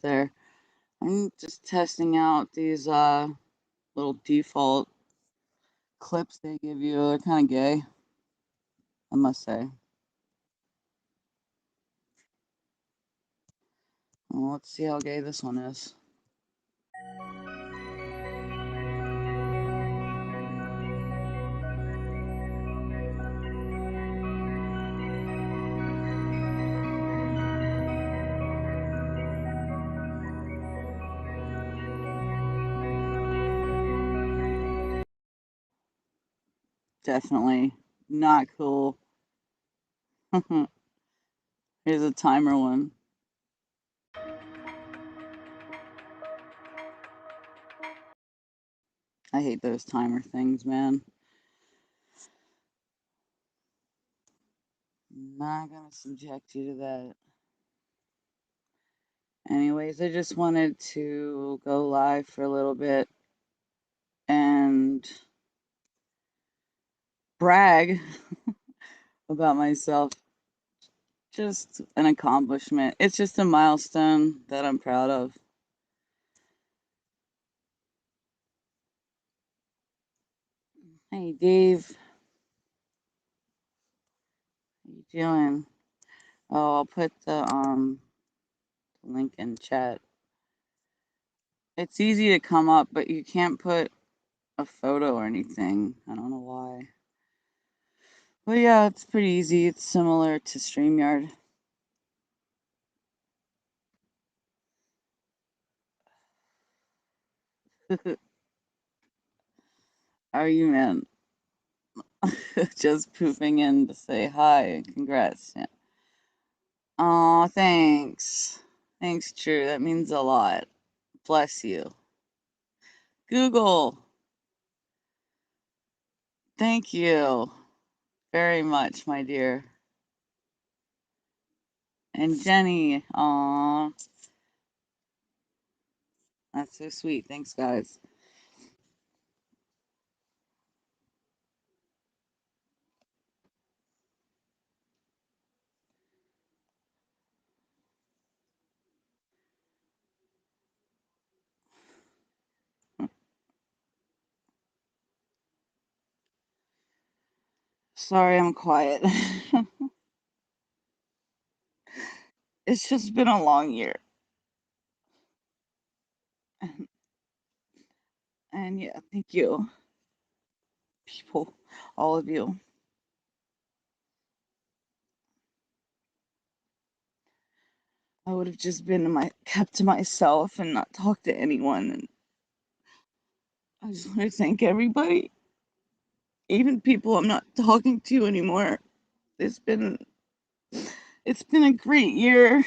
there. I'm just testing out these little default clips they give you. They're kind of gay, I must say. Well, let's see how gay this one is. Definitely not cool. Here's a timer one. I hate those timer things, man. I'm not gonna subject you to that. Anyways, I just wanted to go live for a little bit and brag about myself. Just an accomplishment. It's just a milestone that I'm proud of. Hey, Dave. How you doing? Oh, I'll put the link in chat. It's easy to come up, but you can't put a photo or anything. I don't know why. But yeah, it's pretty easy. It's similar to StreamYard. How are you, man? Just pooping in to say hi and congrats. Yeah. Aw, thanks. Thanks, True. That means a lot. Bless you. Google, thank you very much, my dear. And Jenny, aw, that's so sweet. Thanks, guys. Sorry, I'm quiet. It's just been a long year. And yeah, thank you, people, all of you. I would have just kept to myself and not talked to anyone. And I just want to thank everybody, even people I'm not talking to anymore. It's been it's been a great year.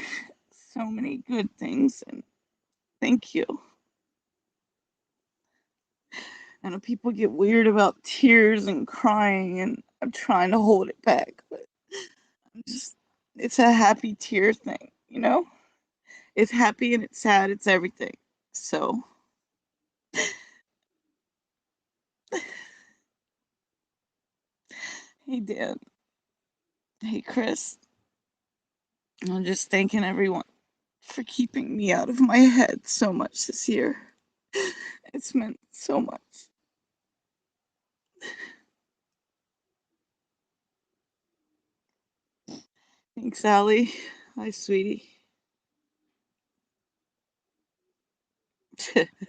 So many good things, and thank you. I know people get weird about tears and crying, and I'm trying to hold it back, but I'm just, it's a happy tear thing, you know? It's happy and it's sad, it's everything. So, hey, Dan. Hey, Chris. I'm just thanking everyone for keeping me out of my head so much this year. It's meant so much. Thanks, Allie. Hi, sweetie.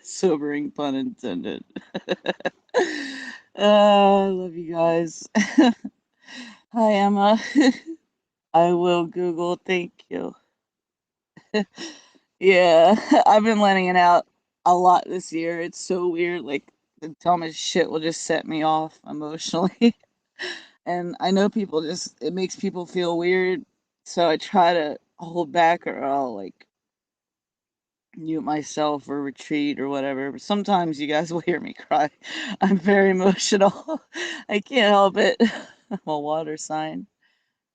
Sobering pun intended. I love you guys. Hi, Emma. I will Google. Thank you. Yeah, I've been letting it out a lot this year. It's so weird. Like, the dumbest shit will just set me off emotionally. And I know people just, it makes people feel weird. So I try to hold back or I'll like mute myself or retreat or whatever. But sometimes you guys will hear me cry. I'm very emotional. I can't help it. I'm a water sign.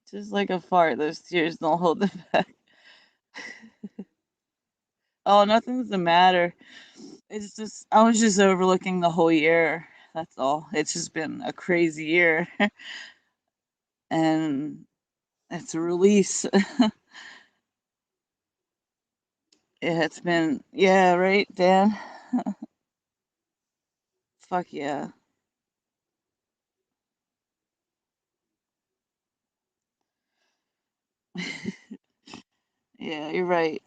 Just like a fart, those tears don't hold them back. Oh, nothing's the matter. It's just, I was just overlooking the whole year. That's all. It's just been a crazy year. And it's a release. Yeah, it's been, yeah, right, Dan? Fuck yeah. Yeah, you're right.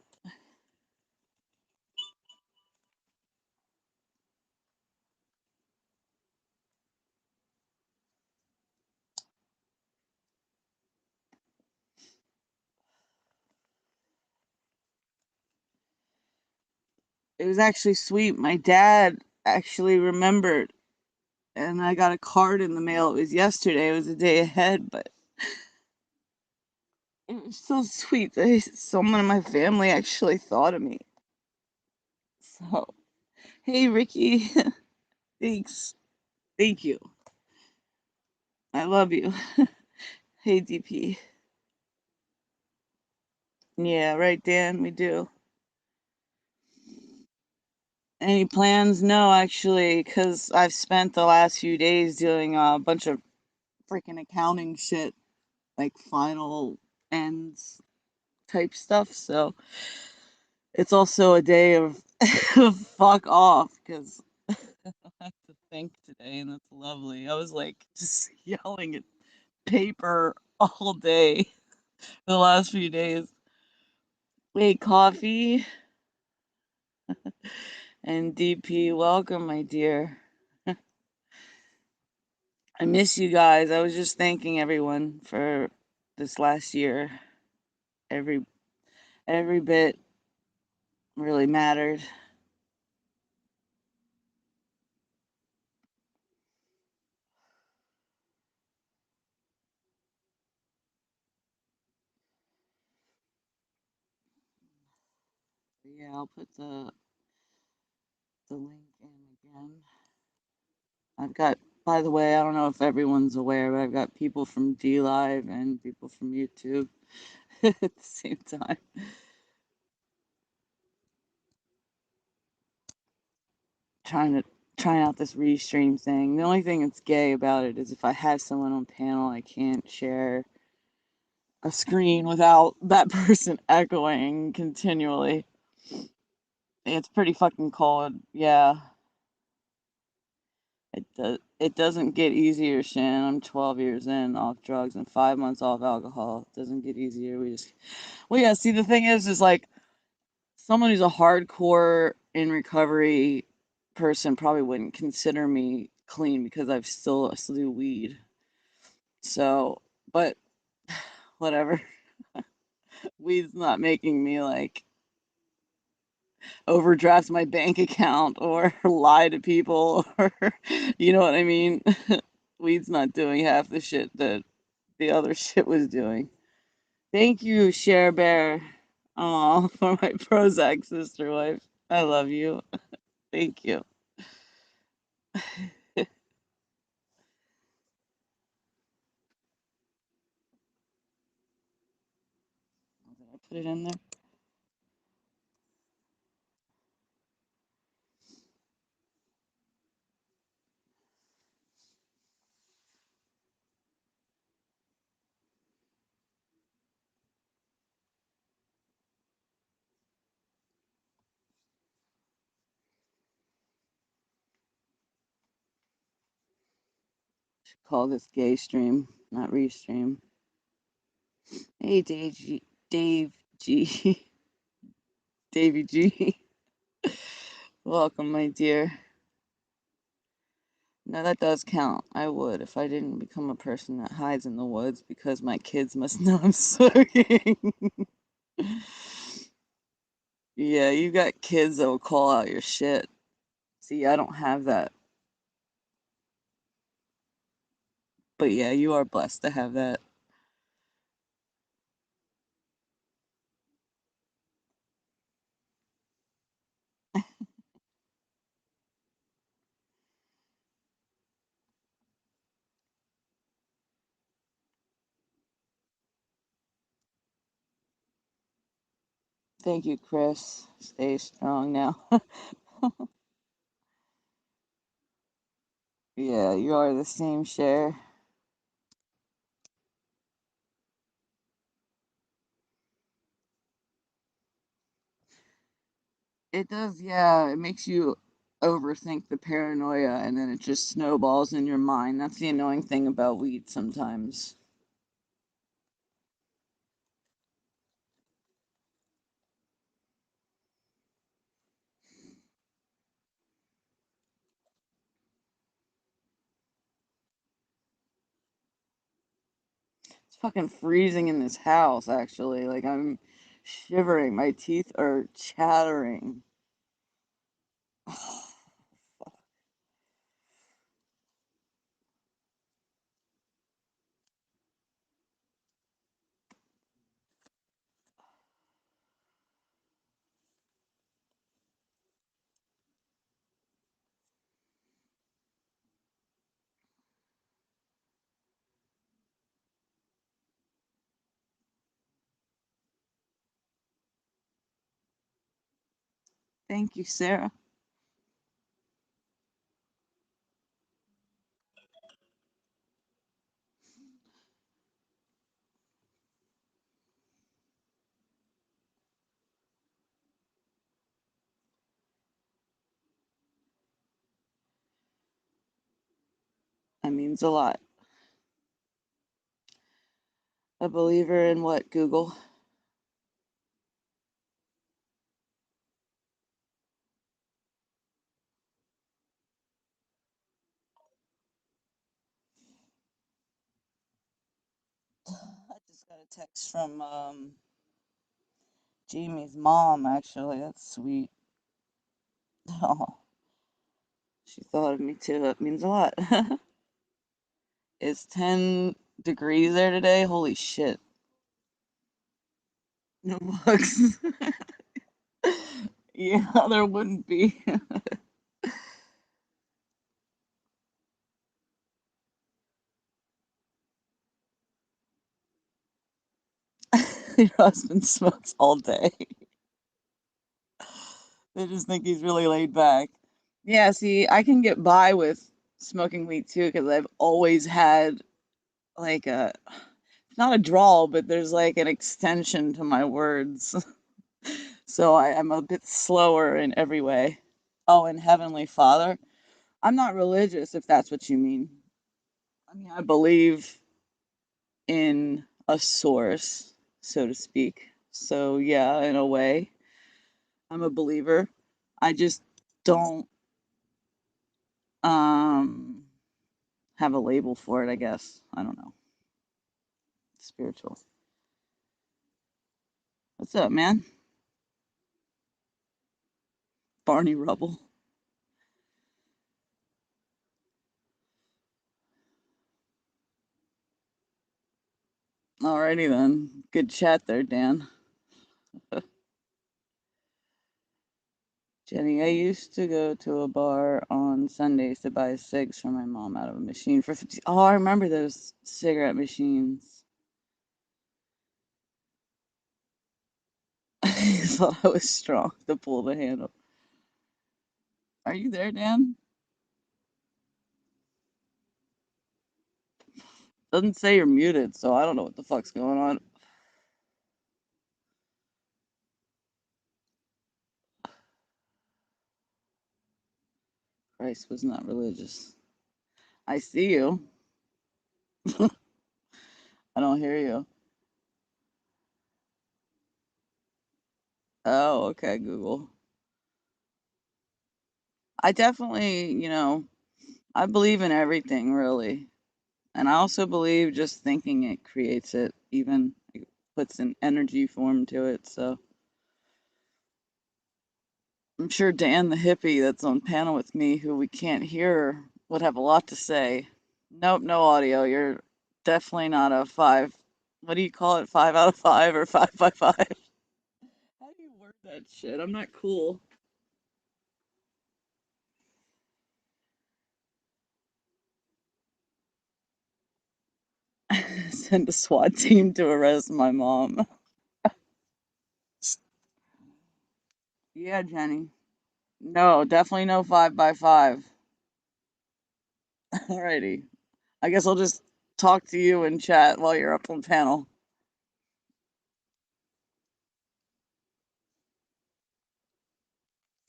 It was actually sweet. My dad actually remembered, and I got a card in the mail. It was yesterday, it was a day ahead, but it was so sweet that someone in my family actually thought of me. So, hey, Ricky. Thanks. Thank you. I love you. Hey, DP. Yeah, right, Dan, we do. Any plans? No, actually, because I've spent the last few days doing a bunch of freaking accounting shit, like final ends type stuff. So it's also a day of fuck off because I have to think today, and that's lovely. I was like just yelling at paper all day for the last few days. Wait, coffee and DP, welcome, my dear. I miss you guys. I was just thanking everyone for this last year. Every every bit really mattered. Yeah, I'll put the link in again. I've got, by the way, I don't know if everyone's aware, but I've got people from D Live and people from YouTube at the same time trying to trying out this restream thing. The only thing that's gay about it is if I have someone on panel, I can't share a screen without that person echoing continually. It's pretty fucking cold. Yeah. It doesn't get easier, Shan. I'm 12 years in off drugs and 5 months off alcohol. It doesn't get easier. Well, yeah. See, the thing is like someone who's a hardcore in recovery person probably wouldn't consider me clean because I still do weed. So, but whatever. Weed's not making me like overdraft my bank account or lie to people or you know what I mean? Weed's not doing half the shit that the other shit was doing. Thank you, Share Bear. Oh, for my Prozac sister wife. I love you. Thank you. Did I put it in there? Should call this gay stream, not restream. Hey, Dave G. Davy G. Welcome, my dear. No, that does count. I would if I didn't become a person that hides in the woods because my kids must know I'm smoking. Yeah, you got kids that will call out your shit. See, I don't have that. But yeah, you are blessed to have that. Thank you, Chris. Stay strong now. Yeah, you are the same share. It does, yeah. It makes you overthink the paranoia and then it just snowballs in your mind. That's the annoying thing about weed sometimes. It's fucking freezing in this house, actually. Like, I'm shivering. My teeth are chattering. Thank you, Sarah. That means a lot. A believer in what, Google? I just got a text from Jamie's mom, actually. That's sweet. Oh, she thought of me too. That means a lot. It's 10 degrees there today. Holy shit. No bugs. Yeah, there wouldn't be. Your husband smokes all day. They just think he's really laid back. Yeah, see, I can get by with smoking weed too because I've always had like a, not a drawl, but there's like an extension to my words. So I'm a bit slower in every way. Oh, and Heavenly Father. I'm not religious, if that's what you mean. I mean, I believe in a source, so to speak. So, yeah, in a way, I'm a believer. I just don't um have a label for it, I guess. I don't know. Spiritual. What's up, man? Barney Rubble. Alrighty then. Good chat there, Dan. Jenny, I used to go to a bar on Sundays to buy cigs for my mom out of a machine for 50. Oh, I remember those cigarette machines. I thought I was strong to pull the handle. Are you there, Dan? Doesn't say you're muted, so I don't know what the fuck's going on. Christ was not religious. I see you. I don't hear you. Oh, okay, Google. I definitely, I believe in everything, really. And I also believe just thinking it creates it, even it puts an energy form to it. So I'm sure Dan, the hippie that's on panel with me, who we can't hear, would have a lot to say. Nope, no audio. You're definitely not a five. What do you call it? 5 out of 5 or 5 by 5? How do you word that shit? I'm not cool. Send a SWAT team to arrest my mom. Yeah, Jenny. No, definitely no 5 by 5. Alrighty. I guess I'll just talk to you and chat while you're up on panel.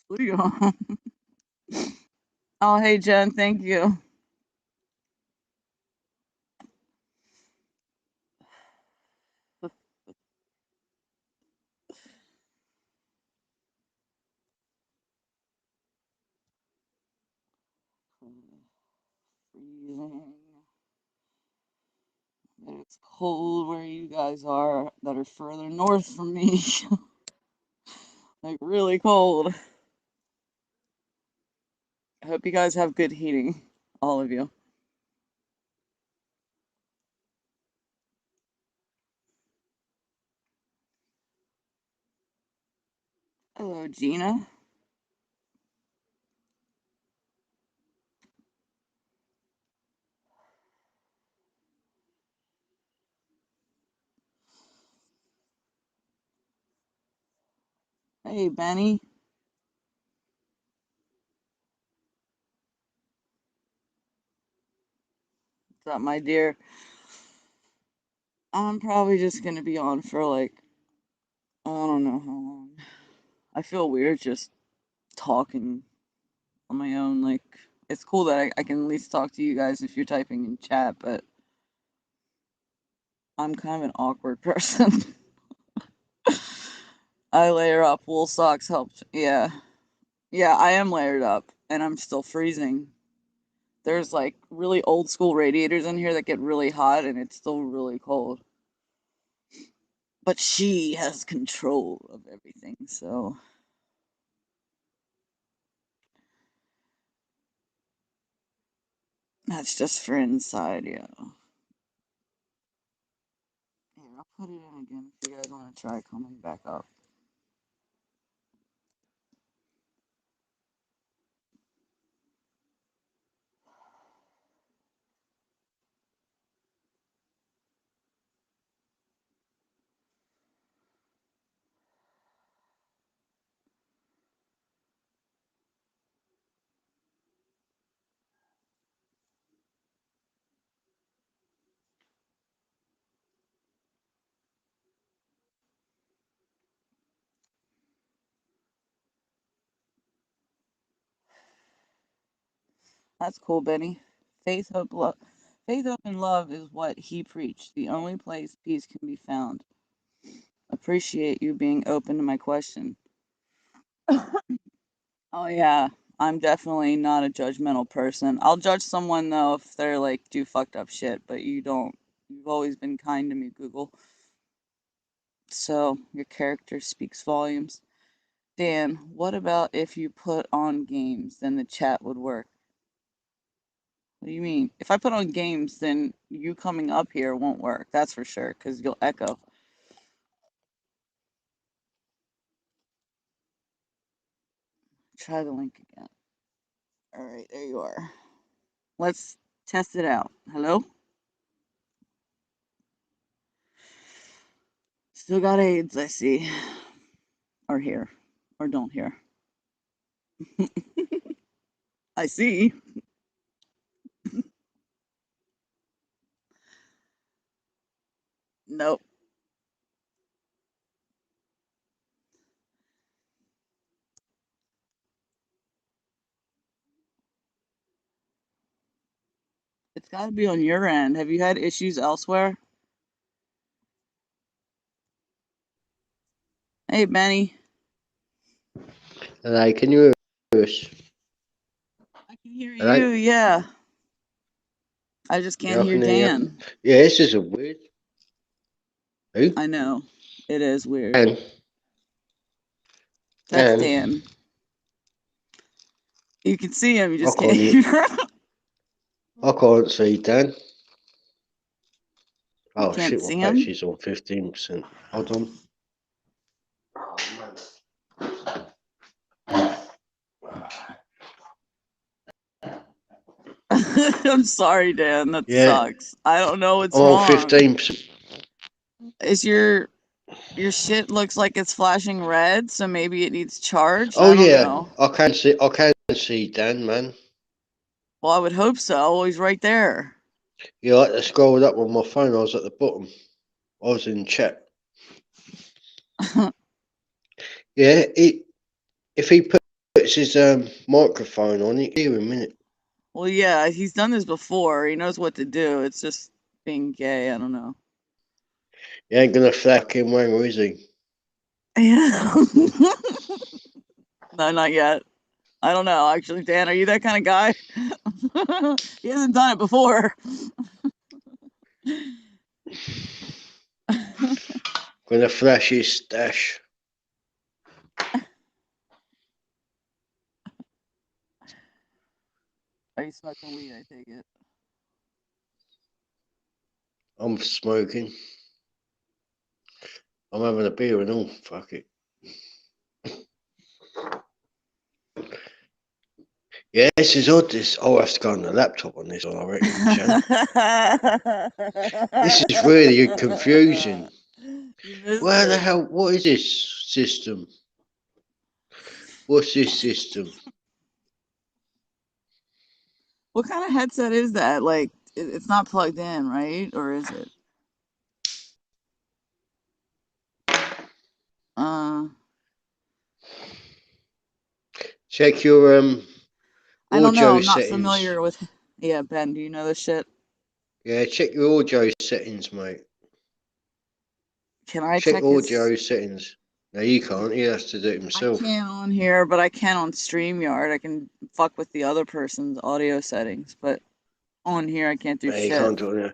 Leo. Oh, hey, Jen. Thank you. Freezing. It's cold where you guys are that are further north from me. Like, really cold. I hope you guys have good heating, all of you. Hello, Gina. Hey, Benny. What's up, my dear? I'm probably just gonna be on for like, I don't know how long. I feel weird just talking on my own. Like, it's cool that I can at least talk to you guys if you're typing in chat, but I'm kind of an awkward person. I layer up. Wool socks helped. Yeah. Yeah, I am layered up and I'm still freezing. There's like really old school radiators in here that get really hot and it's still really cold. But she has control of everything, so that's just for inside, yeah. Here, I'll put it in again if you guys want to try coming back up. That's cool, Benny. Faith, hope, love. Faith, hope, and love is what he preached. The only place peace can be found. Appreciate you being open to my question. Oh yeah, I'm definitely not a judgmental person. I'll judge someone though if they're like do fucked up shit, but you don't. You've always been kind to me, Google. So your character speaks volumes. Dan, what about if you put on games, then the chat would work? What do you mean? If I put on games, then you coming up here won't work. That's for sure, because you'll echo. Try the link again. All right, there you are. Let's test it out. Hello? Still got AIDS, I see. Or hear. Or don't hear. I see. Nope. It's got to be on your end. Have you had issues elsewhere? Hey, Benny. Hello, can you hear us? I can hear Hello? you, yeah. I just can't Yeah, I hear can hear you. Dan. Yeah, this is a weird. Who? I know. It is weird. Dan. That's Dan. Dan. You can see him, you I just can't can't hear. hear him. I can't see Dan. You Oh can't shit, my see him? battery's on 15%. Hold on. I'm sorry, Dan. That Yeah, sucks. I don't know I'm what's on wrong. 15%. Is your shit looks like it's flashing red, so maybe it needs charged? Oh I don't yeah, know. I can see Dan, man. Well, I would hope so. He's right there. Yeah, I scrolled up on my phone. I was at the bottom. I was in chat. Yeah, if he put puts his microphone on, you hear him, innit? Well, yeah, he's done this before. He knows what to do. It's just being gay. I don't know. He ain't gonna flack him wanger, is he? Yeah. No, not yet. I don't know. Actually, Dan, are you that kind of guy? He hasn't done it before. Gonna flash his stash. Are you smoking weed? I take it. I'm smoking. I'm having a beer and all. Fuck it. Yeah, this is odd. I'll have to go on the laptop on this one, I reckon, Shan. This is really confusing. You missed Where the it. hell? What is this system? What's this system? What kind of headset is that? Like, it's not plugged in, right? Or is it? Uh, Check your I don't know. audio I'm not settings. familiar with. Yeah, Ben, do you know this shit? Yeah, check your audio settings, mate. Can I Check check his? audio settings. No, you can't. He has to do it I himself. can't on here, but I can on StreamYard. I can fuck with the other person's audio settings, but on here I can't do No, you shit. can't do it.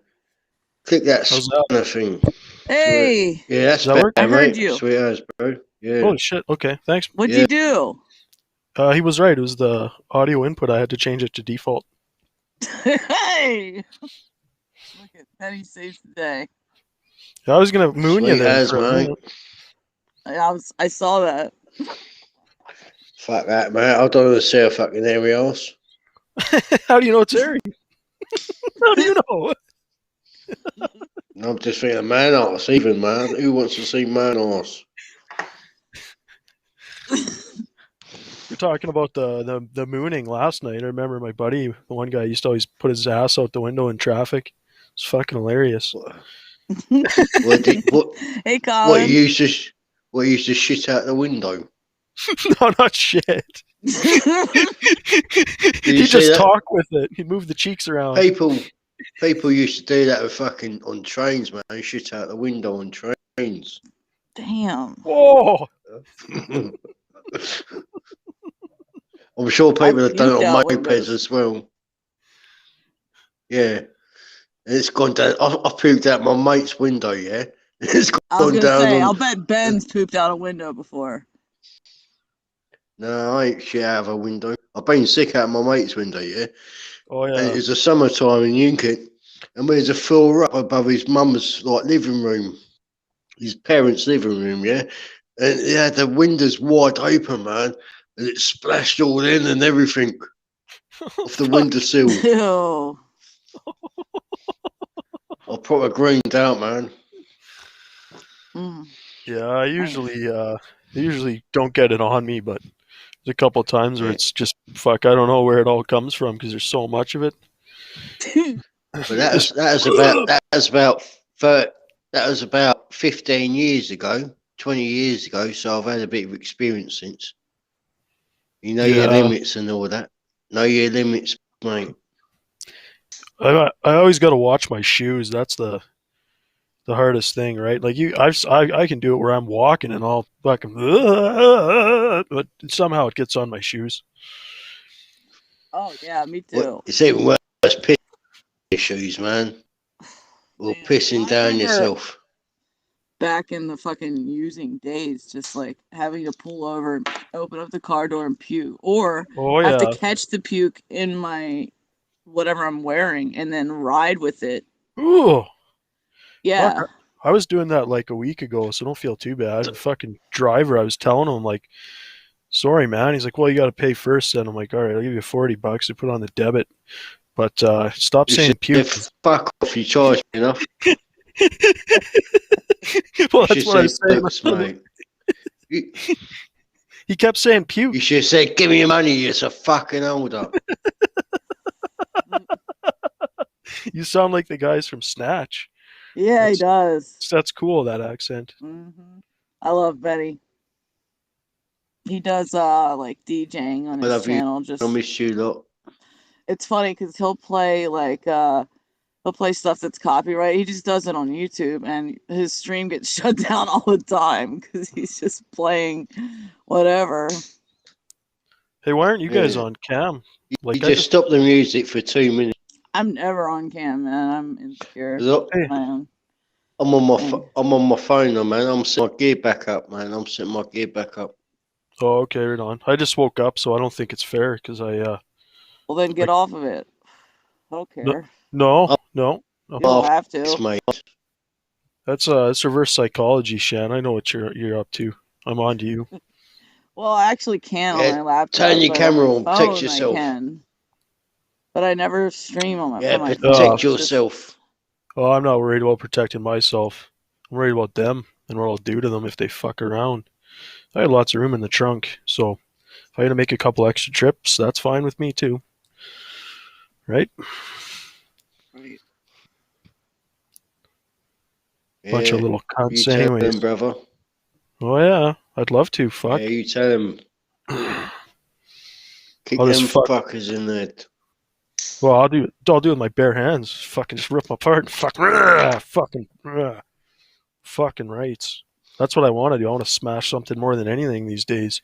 Click that How's that? spanner thing. Hey, Yeah, that's Does that work? I better, heard mate. you. Sweet as, bro. Yeah. Holy shit. Okay, thanks. What'd Yeah. you do? He was right. It was the audio input. I had to change it to default. Hey, look at Penny saves the day. I was gonna moon you Sweet there as, for a mate. minute. I saw that. Fuck that, mate. I don't want to see a fucking hairy ass. How do you know it's Harry? How do you know? I'm just thinking man ass, even, man. Who wants to see man ass? You're talking about the mooning last night. I remember my buddy, the one guy, used to always put his ass out the window in traffic. It's fucking hilarious. What Hey, what Colin. you used to what you used to shit out the window? No, not shit. you He'd see just that? talk with it. He'd move the cheeks around. People used to do that with fucking on trains, man. Shit out the window on trains. Damn. Whoa! I'm sure I've people have done puked it on out mopeds windows. as well. Yeah. It's gone down. I puked out my mate's window, yeah? It's I was gone gonna down say, on. I'll bet Ben's pooped out a window before. No, I ain't shit out of a window. I've been sick out of my mate's window, yeah? Oh And yeah. it's the summertime in Newkent, and there's a floor up above his mum's like living room, his parents' living room, yeah? And it had the windows wide open, man, and it splashed all in and everything off the windowsill. Ew. I proper greened out, man. Mm. Yeah, I usually don't get it on me, but there's a couple of times where Yeah. it's just fuck. I don't know where it all comes from because there's so much of it. But that was about 15 years ago, 20 years ago. So I've had a bit of experience since. You know your Yeah, limits and all that. Know your limits, mate. I always got to watch my shoes. That's the hardest thing, right? Like I can do it where I'm walking and I'll fucking, but somehow it gets on my shoes. Oh yeah, me What? too. It's even worse pissing issues, man. Or Man, pissing I down remember yourself. back in the fucking using days, just like having to pull over and open up the car door and puke, or Oh have to yeah. catch the puke in my whatever I'm wearing and then ride with it. Ooh, fuck. Yeah. I was doing that like a week ago, so don't feel too bad. The fucking driver, I was telling him like, sorry, man. He's like, well, you got to pay first. And I'm like, all right, I'll give you $40 to put on the debit. But stop You saying should say, puke. fuck off, you charge me enough. Well, You that's should what I say was saying. books, mate. You, He kept saying you puke. should have said, give me your money, you're so fucking older. You sound like the guys from Snatch. Yeah, he That's, does. that's cool, that accent. Hmm. I love Betty. He does like DJing on I his love you. channel. I Just miss you lot. it's funny because he'll play stuff that's copyright. He just does it on YouTube, and his stream gets shut down all the time because he's just playing whatever. Hey, why aren't you guys Yeah. on cam? You just stop the music for 2 minutes. I'm never on cam, man. I'm insecure. 'Cause Hey. My own. I'm on my thing. I'm on my phone now, man. I'm setting my gear back up, man. I'm setting my gear back up. Oh, okay, right on. I just woke up, so I don't think it's fair because Well, then get like- off of it. I don't care. no. You don't have Yes, to. mate. That's it's reverse psychology, Shan. I know what you're up to. I'm on to you. Well, I actually can on Yeah, my laptop. turn your but camera on on, my protect phone, yourself. I can. But I never stream on my Yeah, from my protect phone. It's just- yourself. Oh, I'm not worried about protecting myself. I'm worried about them and what I'll do to them if they fuck around. I had lots of room in the trunk, so if I had to make a couple extra trips, that's fine with me too. Right? Right. Bunch of Yeah, little you cunts, tell anyways. them, brother. Oh yeah, I'd love to. Fuck. Yeah, you tell them. Kick I'll just them fuck. fuckers in there. Well, I'll do it with my bare hands. Fucking just rip them apart and fucking rights. That's what I want to do. I want to smash something more than anything these days.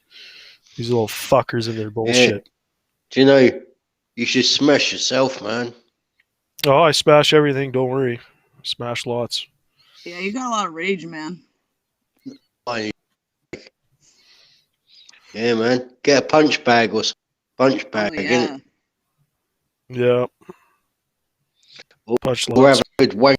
These little fuckers and their bullshit. Yeah. Do you know, you should smash yourself, man. Oh, I smash everything. Don't worry. Smash lots. Yeah, you got a lot of rage, man. Yeah, man. Get a punch bag or something. Punch bag, Oh yeah. innit? Yeah. Or, Punch or have lots. a good wank.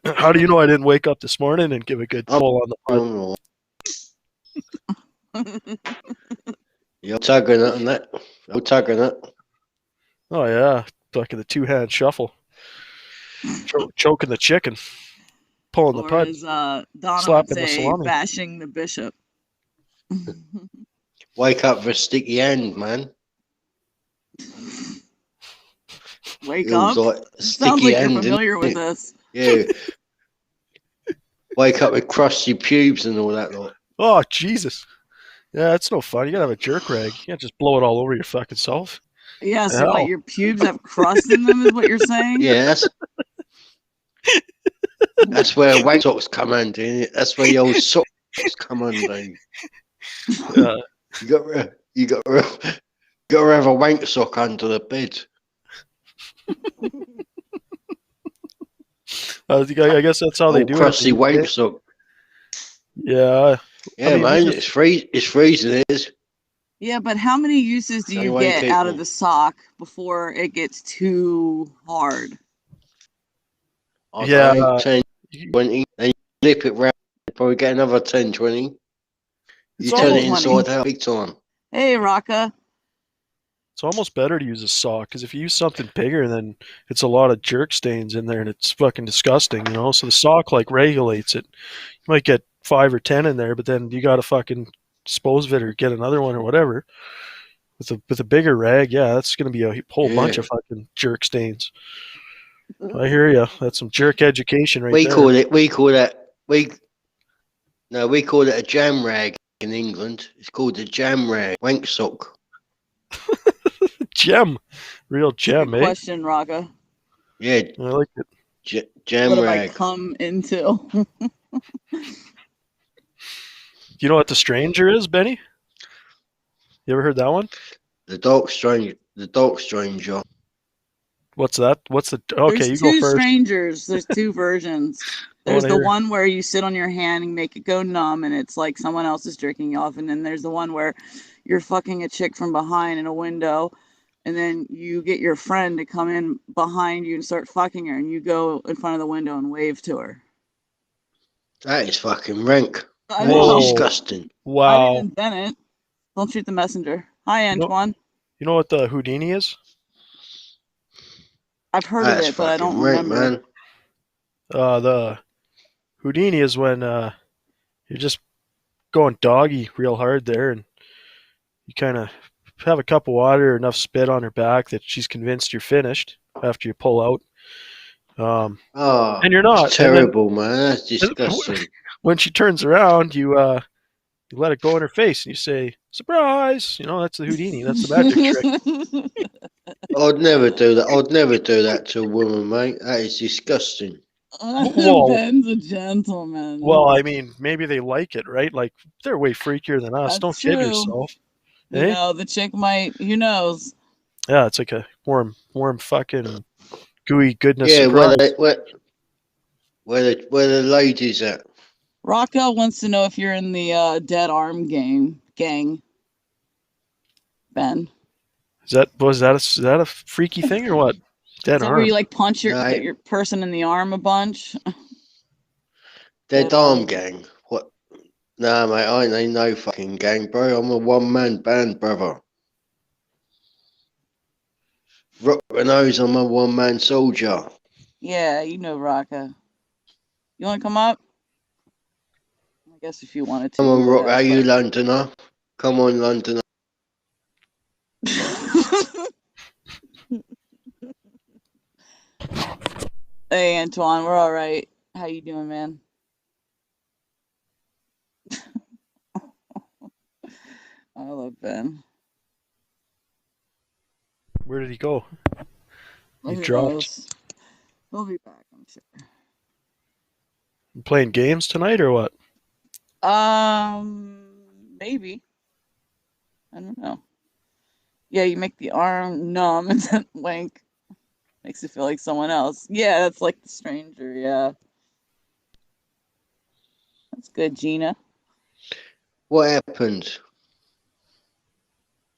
How do you know I didn't wake up this morning and give a good pull on the putt? You're tugging it on that. You're tugging it. Oh yeah, fucking the 2-hand shuffle, choking the chicken, pulling the Or putt, as Donna would slapping the say, salami. bashing the bishop. Wake up for a sticky hand, man. Wake It was up. like a Sounds sticky like hand. you're familiar innit? with this. Yeah. Wake up with crusty pubes and all that lot. Oh Jesus! Yeah, it's no fun. You gotta have a jerk rag. You can't just blow it all over your fucking self. Yeah, so what, Hell. your pubes have crust in them is what you're saying? Yeah, that's where wank socks come under. Innit? That's where your old socks come under. You got to have a wank sock under the bed. I guess that's how they Old do crusty it. wank sock. Yeah. Yeah, I mean, man, it's freezing. It is. Yeah, but how many uses do So you you ain't get out of keeping- the sock before it gets too hard? I Yeah, don't know, 10, 20. Then you flip it round, probably get another 10, 20. You It's turn it almost- inside out big time. Hey, Raka. It's almost better to use a sock because if you use something bigger, then it's a lot of jerk stains in there and it's fucking disgusting, you know. So the sock like regulates it. You might get 5 or 10 in there, but then you got to fucking dispose of it or get another one or whatever. With a bigger rag, yeah, that's gonna be a whole bunch of fucking jerk stains. I hear you. That's some jerk education right we there. call it a jam rag in England. It's called a jam rag, wank sock. Gem, real gem, Good eh? question, Raka. Yeah, I like it. jam What have I rag. come into? Do you know what the stranger is, Benny? You ever heard that one? The dark stranger. What's that? What's the? Okay, There's you go two first. strangers. There's two versions. There's wanna the hear. one where you sit on your hand and make it go numb and it's like someone else is jerking you off. And then there's the one where you're fucking a chick from behind in a window and then you get your friend to come in behind you and start fucking her and you go in front of the window and wave to her. That is fucking rank. I That is know. disgusting. I Wow. didn't invent it. Don't shoot the messenger. Hi, Antoine. You know what the Houdini is? I've heard That's of it, but I don't fucking rank, remember. man. The Houdini is when you're just going doggy real hard there, and you kind of have a cup of water, enough spit on her back that she's convinced you're finished after you pull out. Oh, And you're not. it's And then terrible, man. That's disgusting. when she turns around, you let it go in her face and you say, "Surprise!" That's the Houdini. That's the magic trick. I'd never do that. I'd never do that to a woman, mate. That is disgusting. Well, Ben's a gentleman. well, I mean, maybe they like it, right? Like they're way freakier than us. Don't That's kid true. yourself. Hey, The chick might, who knows? yeah, it's like a warm, fucking gooey goodness Yeah, surprise. where the ladies at? Rocco wants to know if you're in the dead arm gang. Ben. Is that a freaky thing or what? Is Dead that where arm. you like punch No, your person in the arm a bunch? they're Dead Dom arm. gang. What? Nah, mate, I ain't no fucking gang, bro. I'm a one-man band, brother. Rock the nose, I'm a one-man soldier. Yeah, you know Rocco. You want to come up? I guess if you wanted to, Come you on, would Rock, how have. you Londoner? Come on, Londoner. Hey, Antoine, we're all right. How you doing, man? I love Ben. Where did he go? He Who dropped. knows? He'll be back, I'm sure. Playing games tonight or what? Maybe. I don't know. Yeah, you make the arm numb and then wink. Makes it feel like someone else. Yeah, that's like the stranger. Yeah. That's good, Gina. What happened?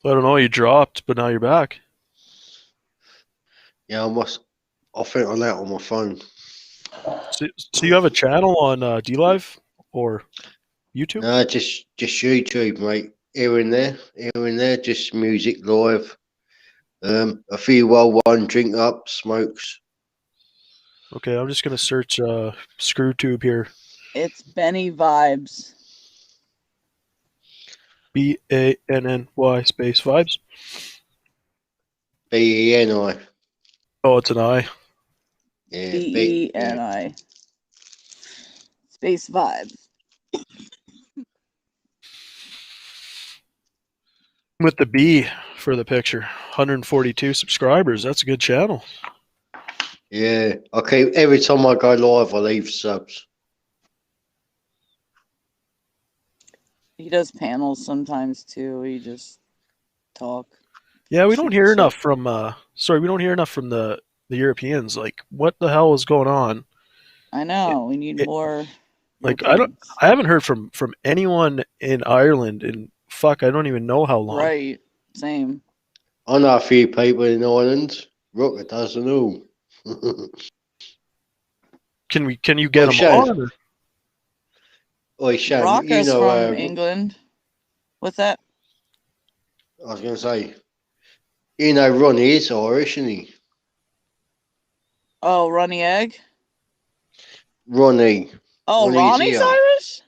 I don't know. You dropped, but now you're back. Yeah, I think I'm out on my phone. So you have a channel on D Live or YouTube? No, just YouTube, mate. Here and there, just music live. A few well one drink up, smokes. Okay, I'm just gonna search ScrewTube here. It's Benny Vibes. BANNY space vibes. BENI. Oh, it's an I. Yeah, yeah. BENI. Space Vibes. With the B for the picture. 142 subscribers. That's a good channel. Yeah. Okay, every time I go live, I leave subs. He does panels sometimes too. He just talk. Yeah, we don't Shoot hear the enough shit. from we don't hear enough from the Europeans. Like, what the hell is going on? I It, know. We need it, more like, Europeans. I haven't heard from anyone in Ireland in fuck, I don't even know how long. Right. Same. I know a few people in Ireland. Rocket doesn't know. Can you get Oh, them Shan. on? Or? Oh, Shan, you Rocco's know, from England. What's that? I was going to say, you know, Ronnie is Irish, isn't he? Oh, Ronnie Egg. Ronnie. Oh, Ronnie's Ronnie's here. Irish?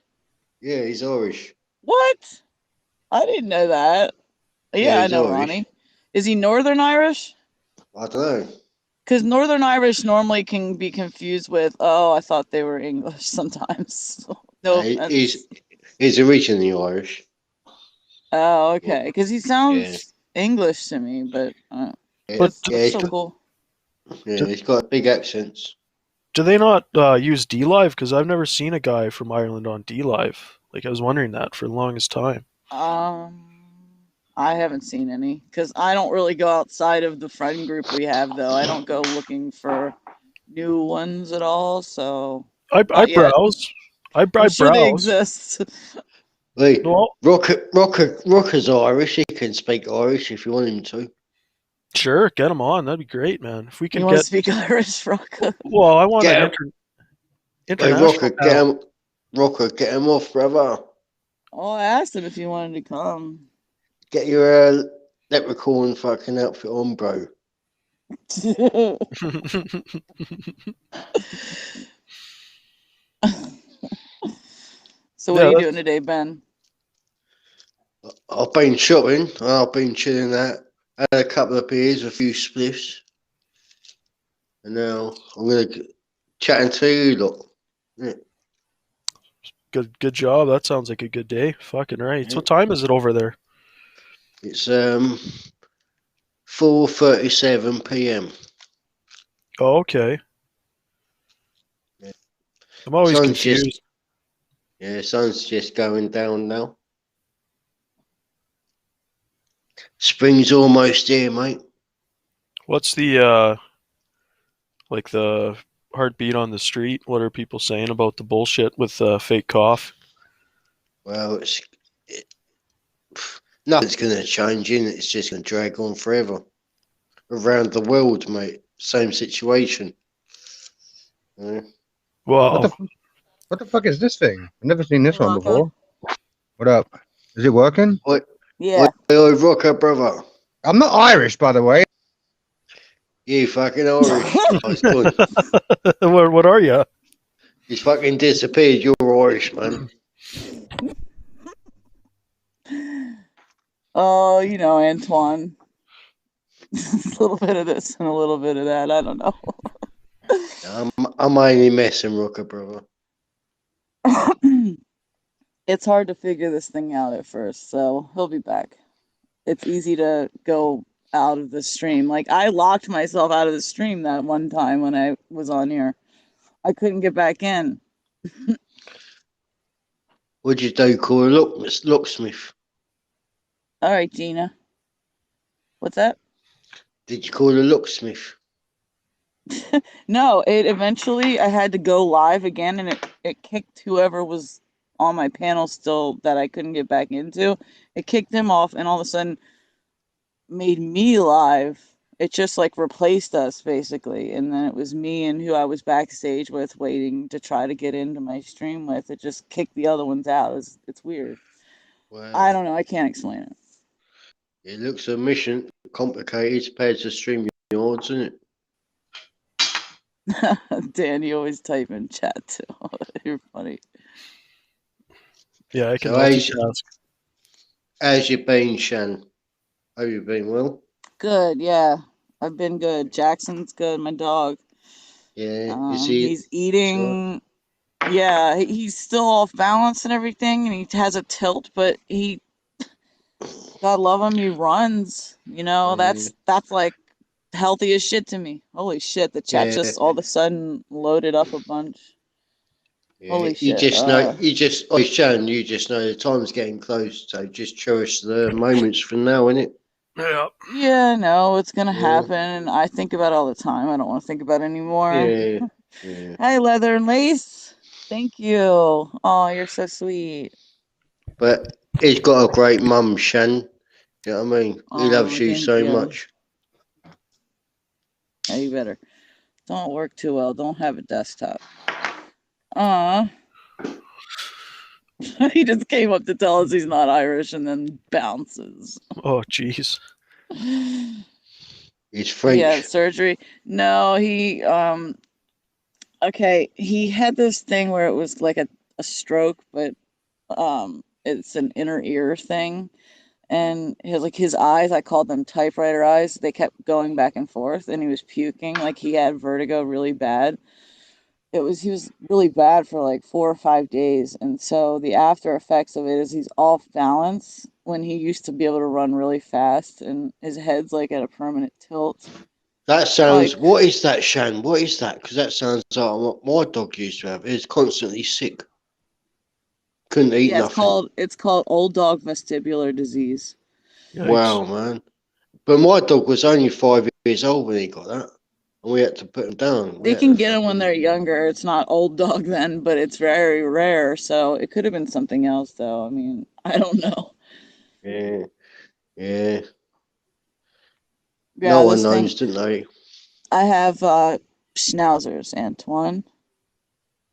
Yeah, he's Irish. What? I didn't know that. Yeah, Yeah, I he's know Irish. Ronnie. Is he Northern Irish? I don't know. Because Northern Irish normally can be confused with, oh, I thought they were English sometimes. No offense. He's originally Irish. Oh, okay. Because he Yeah. sounds English to me, but Yeah, But yeah, that's so cool. he's got big accents. do they not use D Live? Because I've never seen a guy from Ireland on D Live. Like, I was wondering that for the longest time. I haven't seen any because I don't really go outside of the friend group we have, though. I don't go looking for new ones at all. So I not yet. browse. I I'm sure they browse. exist. Wait, No, Rocker's Irish. He can speak Irish if you want him to. sure, get him on. That'd be great, man. If we You can want to get, speak Irish, Rocco? well, I want Get an him. Hey, international panel. Get him off, brother. Oh, I asked him if he wanted to come. Get your leprechaun fucking outfit on, bro. So what Yeah, are you doing today, Ben? I've been shopping. I've been chilling out. Had a couple of beers, a few spliffs, and now I'm gonna chatting to you, look. Yeah. Good job. That sounds like a good day. Fucking right. So Yeah. what time is it over there? It's 4:37 p.m. Oh, okay. Yeah. I'm always Sun's just confused. sun's just going down now. Spring's almost here, mate. What's the like the heartbeat on the street? What are people saying about the bullshit with fake cough? Well, nothing's going to change, in it. It's just going to drag on forever. Around the world, mate, same situation. Yeah. What the Well, what the fuck is this thing? I've never seen this Hey, one Rocco. before. What up? Is it working? Yeah. Oi, rocker, brother. I'm not Irish, by the way. You fucking Irish. Oh, it's gone. what are you? He's fucking disappeared. You're Irish, man. Oh, you know, Antoine. A little bit of this and a little bit of that. I don't know. I'm only messing, rocker, brother. It's hard to figure this thing out at first, so he'll be back. It's easy to go out of the stream. Like, I locked myself out of the stream that one time when I was on here. I couldn't get back in. What'd you do? Call a locksmith? All right, Gina. What's that? Did you call a locksmith? No, it eventually, I had to go live again, and it kicked whoever was on my panel still that I couldn't get back into. It kicked him off, and all of a sudden made me live. It just like replaced us basically, and then it was me and who I was backstage with waiting to try to get into my stream with. It just kicked the other ones out. It's weird. Wow. I don't know. I can't explain it. It looks a mission complicated compared to stream yards, isn't it? Dan, you always type in chat too. You're funny. Yeah, I can So multitask. how's you been, Shan? Have you been well? Good, yeah. I've been good. Jackson's good, my dog. Yeah. Is he? He's eating. Yeah, he's still off balance and everything, and he has a tilt, but God love him, he runs. You know, that's like healthy as shit to me. Holy shit, the chat Yeah. just all of a sudden loaded up a bunch. Yeah. Holy You shit. just know. Shan. You just know the time's getting close. So just cherish the moments from now, innit? Yeah. Yeah, no, it's gonna Yeah. happen, and I think about it all the time. I don't want to think about it anymore. Yeah. Yeah. Hey, Leather and Lace. Thank you. Oh, you're so sweet. But he's got a great mum, Shan. You know what I mean? He loves Oh, you thank so you. much. Yeah, you better. Don't work too well. Don't have a desktop. Aw. He just came up to tell us he's not Irish and then bounces. Oh, jeez. He's French. He had surgery. No, okay, he had this thing where it was like a stroke, but it's an inner ear thing. And his eyes, I called them typewriter eyes. They kept going back and forth, and he was puking. Like, he had vertigo really bad. He was really bad for like 4 or 5 days, and so the after effects of it is he's off balance when he used to be able to run really fast, and his head's like at a permanent tilt. That sounds. Like, What is that, Shan? What is that? Because that sounds like what my dog used to have. He's constantly sick. Couldn't eat yeah, nothing. it's called old dog vestibular disease. Yikes. Wow, man. But my dog was only 5 years old when he got that, and we had to put him down. They can get them when they're younger. It's not old dog then, but it's very rare. So it could have been something else, though. I mean, I don't know. Yeah, yeah. Yeah, No one this thing. knows, didn't they? I have schnauzers, Antoine.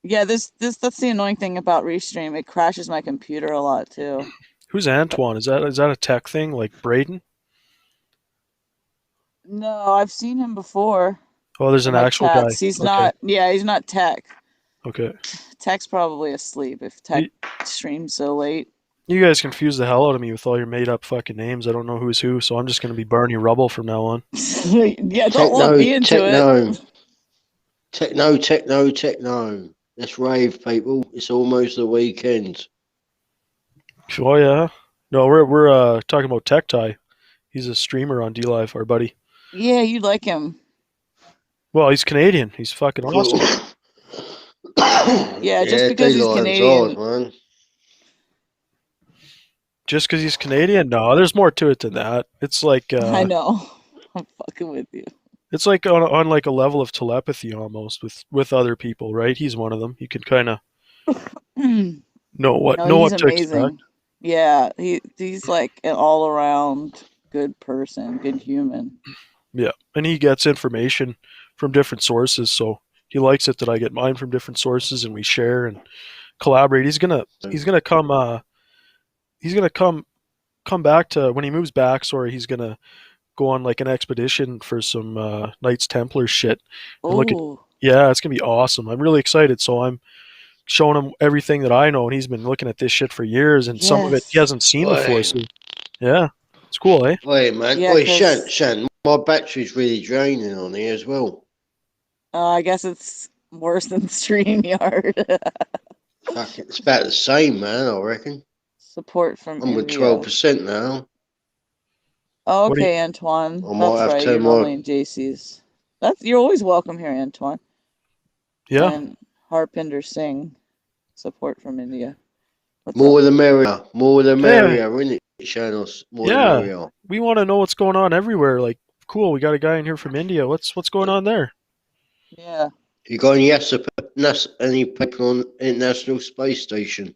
Yeah, that's the annoying thing about Restream. It crashes my computer a lot too. Who's Antoine? Is that a tech thing like Braden? No, I've seen him before Oh, there's in an my actual guy. chats. He's Okay. not. Yeah, he's not tech. Okay. Tech's probably asleep if tech streams so late. You guys confuse the hell out of me with all your made up fucking names. I don't know who's who, so I'm just gonna be Barney Rubble from now on. Yeah, don't look me into it. Techno, techno, techno. Let's rave, people. It's almost the weekend. Oh yeah. No, we're talking about Tech Tie. He's a streamer on DLive, our buddy. Yeah, you like him. Well, he's Canadian. He's fucking awesome. Yeah, just Yeah, because he's D-Line's Canadian. hard, man. Just because he's Canadian? No, there's more to it than that. It's like I know. I'm fucking with you. it's like on like a level of telepathy almost with other people, right? He's one of them. You can kind of No, know he's what to expect. amazing. Yeah, he's like an all around good person, good human. Yeah, and he gets information from different sources, so he likes it that I get mine from different sources and we share and collaborate. He's gonna come back to when he moves back. Sorry, he's gonna go on like an expedition for some Knights Templar shit and look at. Oh, Yeah, it's gonna be awesome. I'm really excited. So I'm showing him everything that I know, and he's been looking at this shit for years, and some of it he yes. hasn't seen before. Oi, So yeah, it's cool, eh? oi, man. Yeah, Oi, Shan, because Shan. My battery's really draining on here as well. I guess it's worse than StreamYard. Fuck it. It's about the same, man, I reckon. Support from I'm with India. 12% now. Oh, What do you, okay, Antoine. I might That's have right. to You're turn normally my... in JC's. You're always welcome here, Antoine. yeah, And Harpinder Singh, support from India. What's up? More the merrier. More the yeah, merrier, innit, Shan? More the yeah. merrier. We want to know what's going on everywhere. Like, cool, we got a guy in here from India. What's going on there? Yeah. You got any people on International Space Station?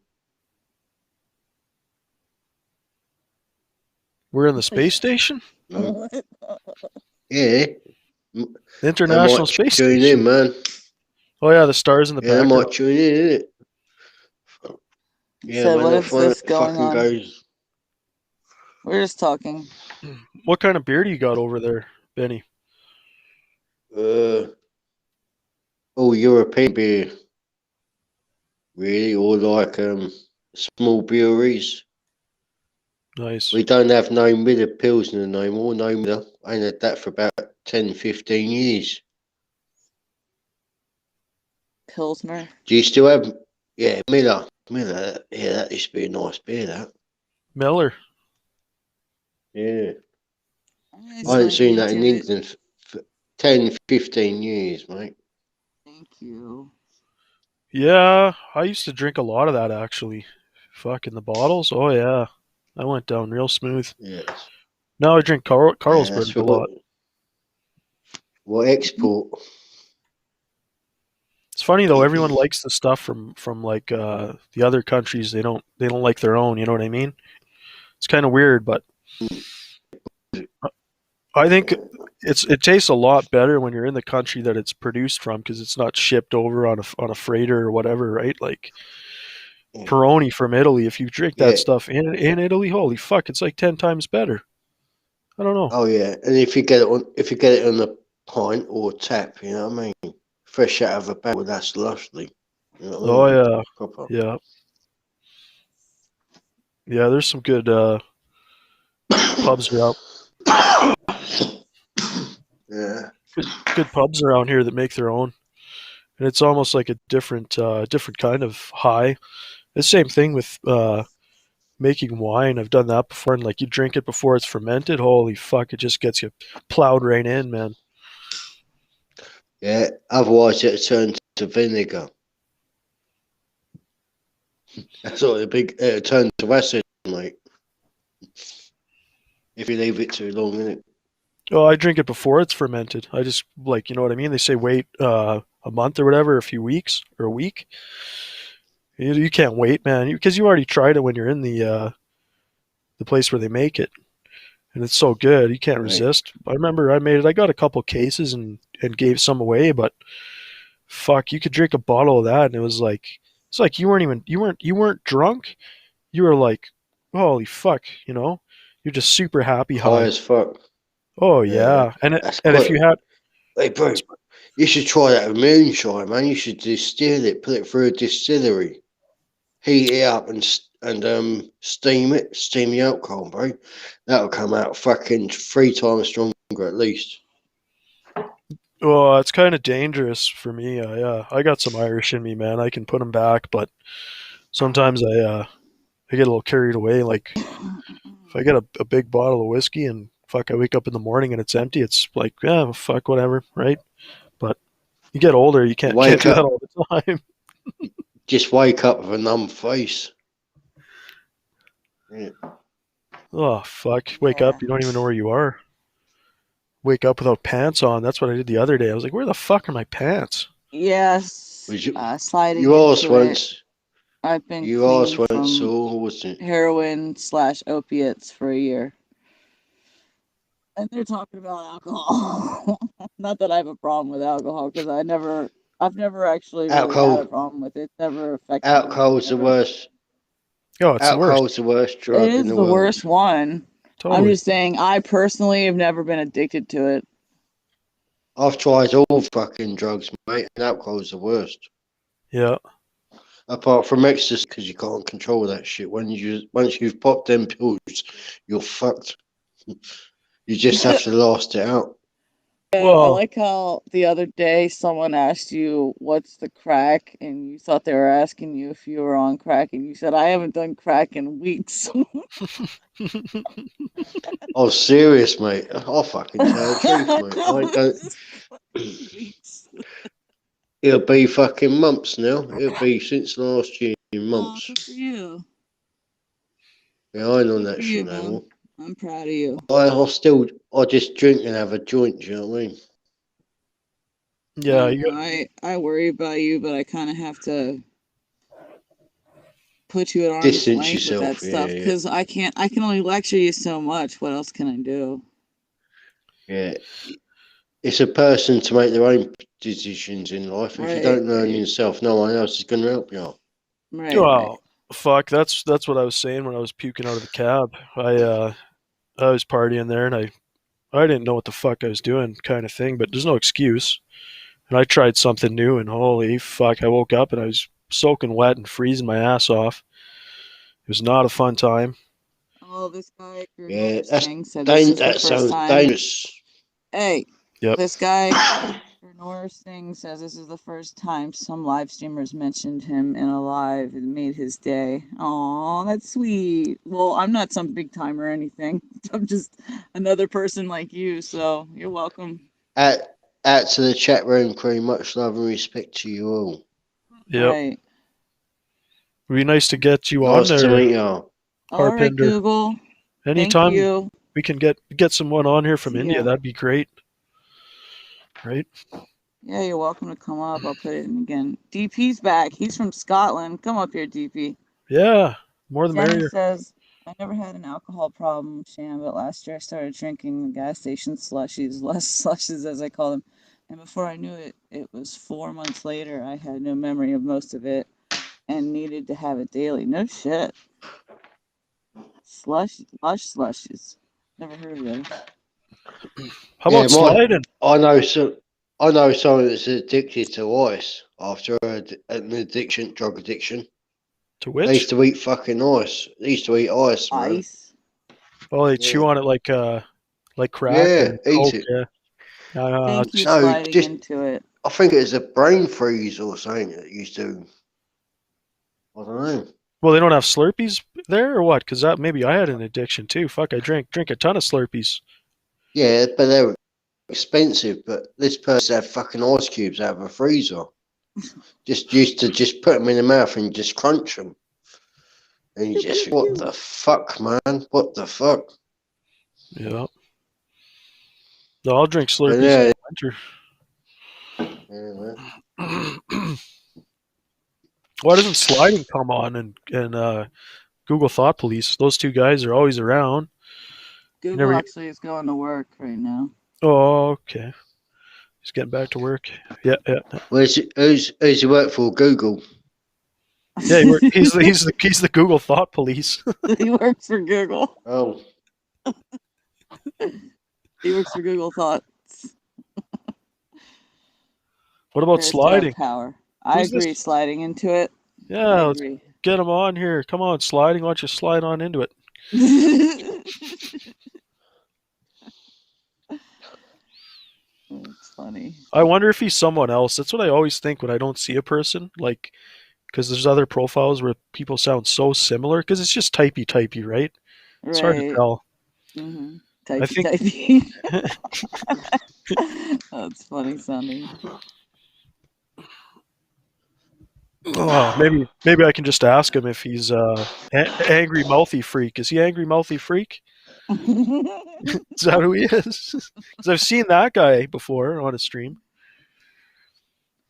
We're in the space station, No. Yeah. the They International might Space tune Station. in, man. Oh yeah, the stars in the Yeah, they might background. tune in, innit? Yeah, Said, man, what they'll is find this it going fucking on? goes. We're just talking. What kind of beer do you got over there, Benny? Uh, European beer, really, or like small breweries. Nice. We don't have no Miller Pilsner no more. No Miller. I ain't had that for about 10, 15 years. Pilsner. Do you still have? Yeah, Miller. Miller. Yeah, that used to be a nice beer. That. Miller. Yeah, I I haven't might seen be that in into it. England for 10, 15 years, mate. Thank you. Yeah, I used to drink a lot of that actually. Fucking the bottles. Oh yeah, I went down real smooth. Yes. Now I drink Yeah, that's Carlsberg a for lot. what export. It's funny though. Everyone likes the stuff from like the other countries. They don't like their own. You know what I mean? It's kind of weird, but I think it tastes a lot better when you're in the country that it's produced from because it's not shipped over on a freighter or whatever, right? Like Peroni from Italy. If you drink that Yeah. stuff in Italy, holy fuck, it's like 10 times better. I don't know. Oh yeah, and if you get it on a pint or tap, you know what I mean, fresh out of a barrel, that's lovely. You know what I Oh mean? yeah, Proper. yeah, yeah. There's some good pubs around. Yeah. Good pubs around here that make their own, and it's almost like a different kind of high. The same thing with making wine. I've done that before, and like you drink it before it's fermented. Holy fuck, it just gets you plowed right in, man. Yeah. Otherwise, it'll turn to vinegar. That's what it'll turn to acid, mate. If you leave it too long, innit? Oh, I drink it before it's fermented. I just like, you know what I mean. They say wait a month or whatever, a few weeks or a week. You can't wait, man, because you already tried it when you're in the place where they make it, and it's so good you can't Right. resist. I remember I made it. I got a couple cases and gave some away, but fuck, you could drink a bottle of that, and it was like it's like you weren't drunk. You were like, holy fuck, you know, you're just super happy High high. as fuck. Oh Yeah. yeah, and That's and if quite. you had Hey, bro, you should try that with moonshine, man. You should distill it, put it through a distillery, heat it up, and steam it, steam the alcohol, bro. That'll come out fucking 3 times stronger at least. Oh, it's kind of dangerous for me. I got some Irish in me, man. I can put them back, but sometimes I get a little carried away. Like if I get a big bottle of whiskey and fuck, I wake up in the morning and it's empty. It's like, yeah, fuck, whatever, right? But you get older, you can't Wake do that up, all the time. just wake up with a numb face. Yeah. Oh fuck, wake up, Yeah. you don't even know where you are. Wake up without pants on. That's what I did the other day. I was like, where the fuck are my pants? Yes. Was you, Sliding you asked into it. once, I've been you asked clean once, from so wasn't it? heroin/opiates for a year. And they're talking about alcohol. Not that I have a problem with alcohol, because I've never actually really had a Alcohol, problem with it. It's never affected me. alcohol's the worst. Oh, it's the worst. Alcohol's the worst It drug in is the the world. worst one. I'm Totally. just saying, I personally have never been addicted to it. I've tried all fucking drugs, mate, and alcohol's the worst. Yeah. Apart from ecstasy, because you can't control that shit. Once you've popped them pills, you're fucked. You just have to last it out. I Well, like how the other day someone asked you, "What's the crack?" and you thought they were asking you if you were on crack, and you said, "I haven't done crack in weeks." Oh, serious, mate. I'll fucking tell the truth, I mate. I know, ain't it's done. just weeks. It'll be fucking months now. It'll be since last year, Oh, months. good for you. Yeah, I ain't on Good for that you, shit no man. more. I'm proud of you. I just drink and have a joint. Do you know what I mean? yeah, I you know. I worry about you, but I kind of have to put you at arm's Distance length with that yourself. Yeah, stuff, yeah, because I can only lecture you so much. What else can I do? yeah. It's a person to make their own decisions in life. If you Right, don't learn yourself, no one else is going to help you out. right. well, fuck, that's what I was saying when I was puking out of the cab. I was partying there and I didn't know what the fuck I was doing kind of thing, but there's no excuse. And I tried something new and holy fuck, I woke up and I was soaking wet and freezing my ass off. It was not a fun time. Oh, this guy Yeah, Grenor Singh said this is the that first sounds time. dangerous. Hey, Yep. this guy Grenor Singh says this is the first time some live streamers mentioned him in a live. It made his day. Oh, that's sweet. Well, I'm not some big time or anything. I'm just another person like you, so you're welcome. Out to the chat room crew, much love and respect to you all. Yep. Right. It'd be nice to get you on Nice to there, meet you. All right, Harpinder. Google. Thank Anytime you. we can get someone on here from See India, ya. that'd be great. Right? Yeah, you're welcome to come up. I'll put it in again. DP's back. He's from Scotland. Come up here, DP. Yeah. More the Jenny merrier. says, I never had an alcohol problem, Sham, but last year I started drinking the gas station slushies, less slushes as I call them. And before I knew it, it was 4 months later. I had no memory of most of it and needed to have it daily. No shit. Lush slushes. Never heard of those. How Yeah, about sliding I know some. I know someone that's addicted to ice after an addiction, drug addiction. to They used which? to eat fucking ice. They used to eat ice, man. Ice. Oh, they Yeah, chew on it like crack yeah, or eat coke. it. Yeah. Thank you, No, sliding just into it. I think it was a brain freeze or something that used to. I don't know. Well, they don't have Slurpees there or what? Because that maybe I had an addiction too. Fuck, I drink a ton of Slurpees. Yeah, but they were expensive. But this person had fucking ice cubes out of a freezer. Just used to just put them in the mouth and just crunch them. And you Pew, just pew, think, what pew. the fuck, man? What the fuck? Yeah. No, I'll drink But Slurpees yeah, in yeah, the winter. Why doesn't sliding come on and Google Thought Police? Those two guys are always around. You Google never. actually is going to work right now. Oh, okay. He's getting back to work. Yeah, yeah, who's you work for? Google. yeah. He's the Google Thought Police. He works for Google. Oh, He works for Google Thoughts. What about Prayers to have sliding? power. I Who's agree. this? Sliding into it. I Yeah, let's agree. get him on here. Come on, sliding. Why don't you slide on into it? It's funny. I wonder if he's someone else. That's what I always think when I don't see a person. Like, because there's other profiles where people sound so similar. Because it's just typey, right? It's hard to Right. tell. Mm-hmm. I Typey, think. typey. That's funny sounding. Oh, maybe I can just ask him if he's angry mouthy freak. Is he angry mouthy freak? Is that who he is? Because I've seen that guy before on a stream.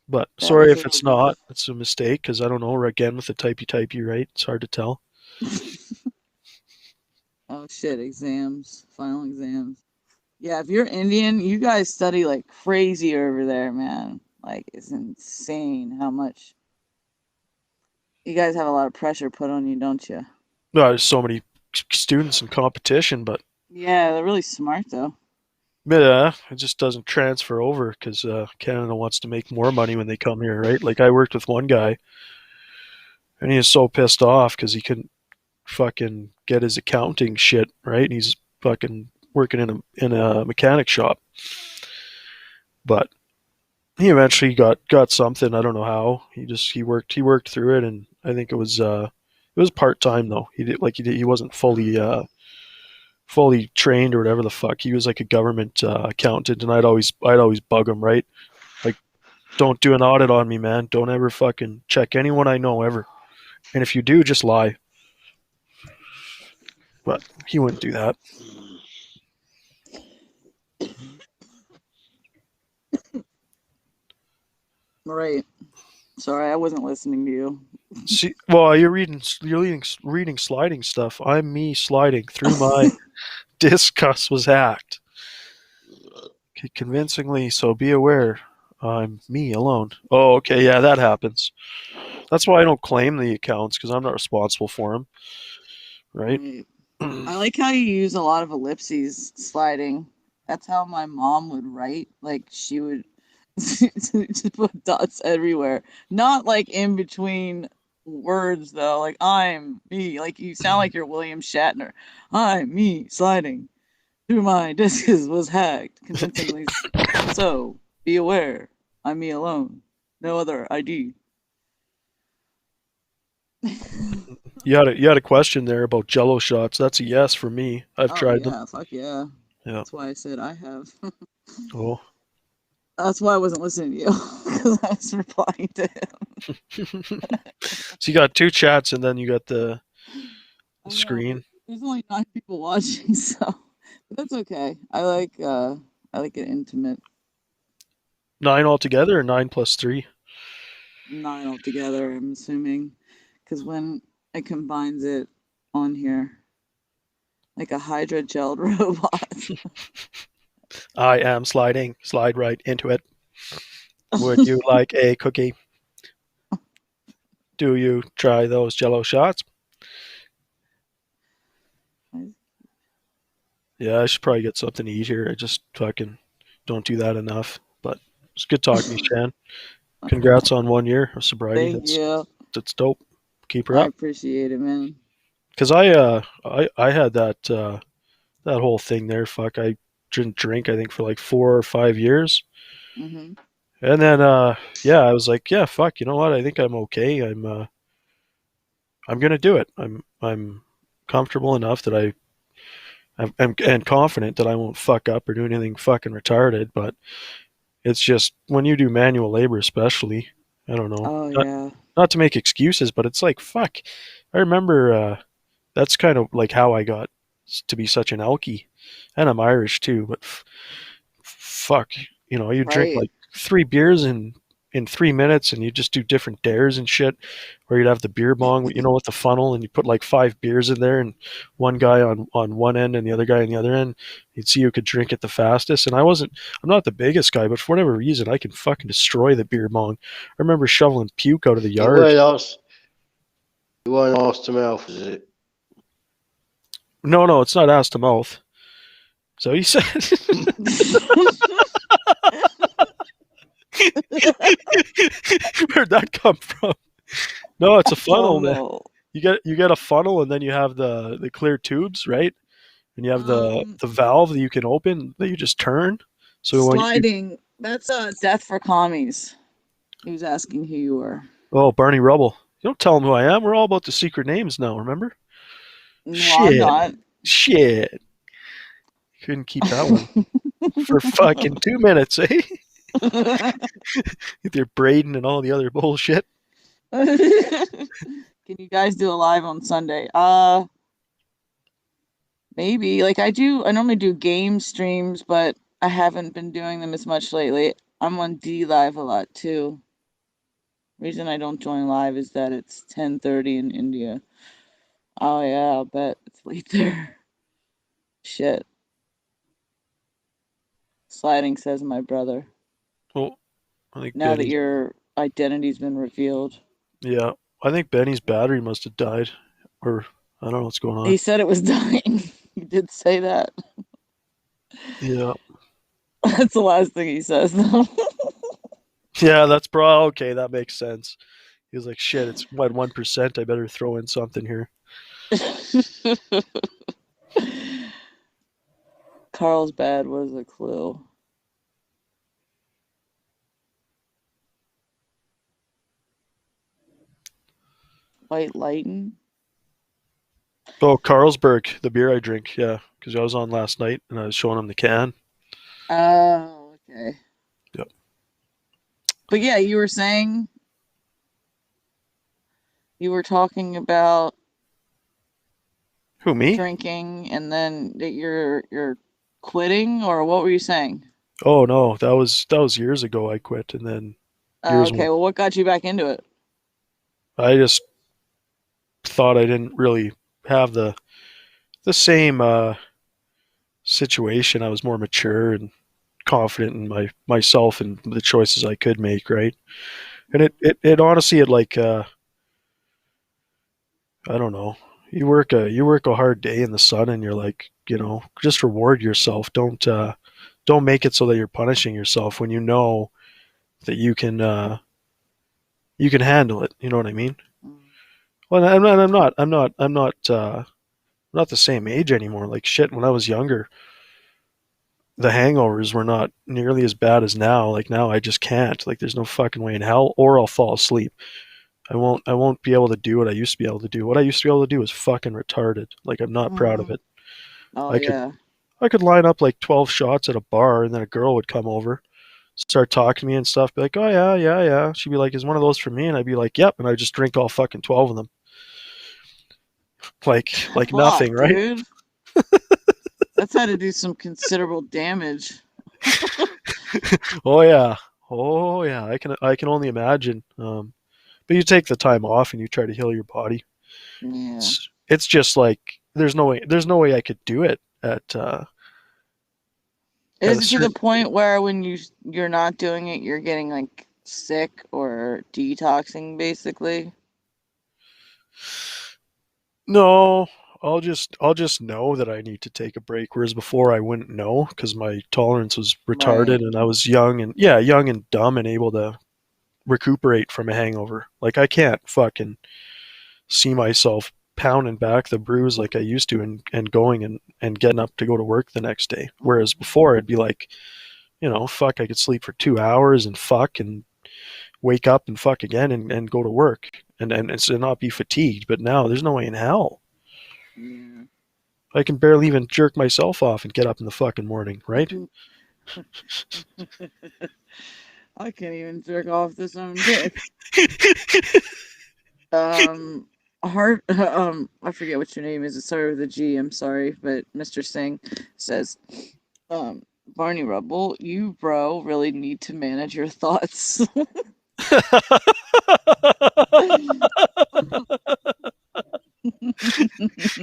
But That sorry was a if it's little not. It's a mistake because I don't know. Again, with the typey, right? It's hard to tell. Oh shit, exams, final exams. Yeah, if you're Indian, you guys study like crazy over there, man. Like it's insane how much you guys have a lot of pressure put on you, don't you? No, there's so many students in competition, but Yeah, they're really smart though. yeah, it just doesn't transfer over because Canada wants to make more money when they come here, right? Like I worked with one guy, and he was so pissed off because he couldn't fucking get his accounting shit right. He's fucking working in a mechanic shop, but he eventually got something. I don't know how. He worked through it, and I think it was part time though. He wasn't fully trained or whatever the fuck. He was like a government accountant, and I'd always bug him, right? Like, don't do an audit on me, man. Don't ever fucking check anyone I know ever. And if you do, just lie. But he wouldn't do that. Right. Sorry, I wasn't listening to you. See, well, you're reading sliding stuff. I'm me sliding through my discuss was hacked. Convincingly, so be aware. I'm me alone. Oh, okay, yeah, that happens. That's why I don't claim the accounts because I'm not responsible for them, right? Right. I like how you use a lot of ellipses sliding. That's how my mom would write. Like she would just put dots everywhere. Not like in between words though. Like I'm me. Like you sound like you're William Shatner. I'm me sliding through my discus was hacked convincingly. So be aware. I'm me alone. No other ID. You had a question there about Jello shots. That's a yes for me. I've Oh tried them. yeah, fuck yeah. Yeah. That's why I said I have. Oh. That's why I wasn't listening to you because I was replying to him. So you got two chats and then you got the I know, screen. but there's only 9 people watching, so but that's okay. I like it intimate. 9 altogether or 9 plus 3? 9 altogether, I'm assuming, because when it combines it on here like a Hydra gelled robot. I am sliding. Slide right into it. Would you like a cookie? Do you try those Jello shots? Yeah, I should probably get something to eat here. I just fucking don't do that enough. But it's good talking to you, Shan. Congrats on 1 year of sobriety. Thank you. That's dope. Keep her I up. appreciate it, man. Because I had that whole thing there. Fuck, I didn't drink. I think for like 4 or 5 years, Hmm. and then yeah, I was like, yeah, fuck. You know what? I think I'm okay. I'm gonna do it. I'm comfortable enough that I'm and confident that I won't fuck up or do anything fucking retarded. But it's just when you do manual labor, especially, I don't know. Oh yeah. Not to make excuses, but it's like fuck. I remember that's kind of like how I got to be such an alkie, and I'm Irish too. But fuck, you drink Right. like 3 beers in 3 minutes, and you just do different dares and shit. Where you'd have the beer bong, with the funnel, and you put like 5 beers in there, and one guy on one end and the other guy on the other end. You'd see who could drink it the fastest. And I'm not the biggest guy, but for whatever reason, I can fucking destroy the beer bong. I remember shoveling puke out of the You yard. weren't asked to mouth, is it? No, it's not ass to mouth. So he said. Where'd that come from? No, it's a funnel. No. You get a funnel, and then you have the clear tubes, right? And you have the Um, valve that you can open that you just turn. So when you sliding That's Death for Commies. He was asking who you were. Oh, Barney Rubble. You don't tell him who I am. We're all about the secret names now, remember? No, I'm Shit. not. Shit. Couldn't keep that one for fucking 2 minutes, eh? With your Braden and all the other bullshit. Can you guys do a live on Sunday? Maybe. Like I normally do game streams, but I haven't been doing them as much lately. I'm on D Live a lot too. Reason I don't join live is that it's 10:30 in India. Oh yeah, I'll bet it's late there. Shit. Sliding, says my brother. Well, I think Now that Benny's. your identity's been revealed. Yeah, I think Benny's battery must have died, or I don't know what's going on. He said it was dying. He did say that. Yeah. That's the last thing he says, though. Yeah, that's probably okay. That makes sense. He was like, "Shit, it's what 1%. I better throw in something here." Carlsbad was a clue. White Lighten? Oh, Carlsberg, the beer I drink. Yeah, because I was on last night and I was showing him the can. Oh, okay. Yep. But yeah, you were saying you were talking about Who, me? drinking and then that you're quitting, or what were you saying? Oh no, that was years ago. I quit, and then years. Okay, well, what got you back into it? I just thought I didn't really have the same situation. I was more mature and confident in myself and the choices I could make, right? And it honestly, it like I don't know. You work a hard day in the sun, and you're like, just reward yourself. Don't make it so that you're punishing yourself when you know that you can handle it. You know what I mean? Well, I'm not the same age anymore. Like shit, when I was younger, the hangovers were not nearly as bad as now. Like now, I just can't. Like there's no fucking way in hell, or I'll fall asleep. I won't be able to do what I used to be able to do. What I used to be able to do was fucking retarded. Like I'm not proud of it. Oh, I could yeah. I could line up like 12 shots at a bar, and then a girl would come over, start talking to me and stuff, be like, "Oh yeah, yeah, yeah." She'd be like, "Is one of those for me?" And I'd be like, "Yep." And I'd just drink all fucking 12 of them. Like Fuck, nothing, right? dude. That's had to do some considerable damage. Oh yeah. Oh yeah. I can only imagine. But you take the time off and you try to heal your body. Yeah. It's just like there's no way I could do it at Is a it to the certain. point where when you're not doing it, you're getting like sick or detoxing, basically? No, I'll just know that I need to take a break. Whereas before I wouldn't know because my tolerance was retarded Right. and I was young and dumb and able to recuperate from a hangover. Like I can't fucking see myself pounding back the bruise like I used to and going and getting up to go to work the next day. Whereas before it'd be like, fuck, I could sleep for 2 hours and fuck and wake up and fuck again and go to work and so not be fatigued. But now there's no way in hell. Yeah. I can barely even jerk myself off and get up in the fucking morning, right? I can't even jerk off this own dick. I forget what your name is. It started with a G. I'm sorry, but Mr. Singh says, Barney Rubble, you bro really need to manage your thoughts.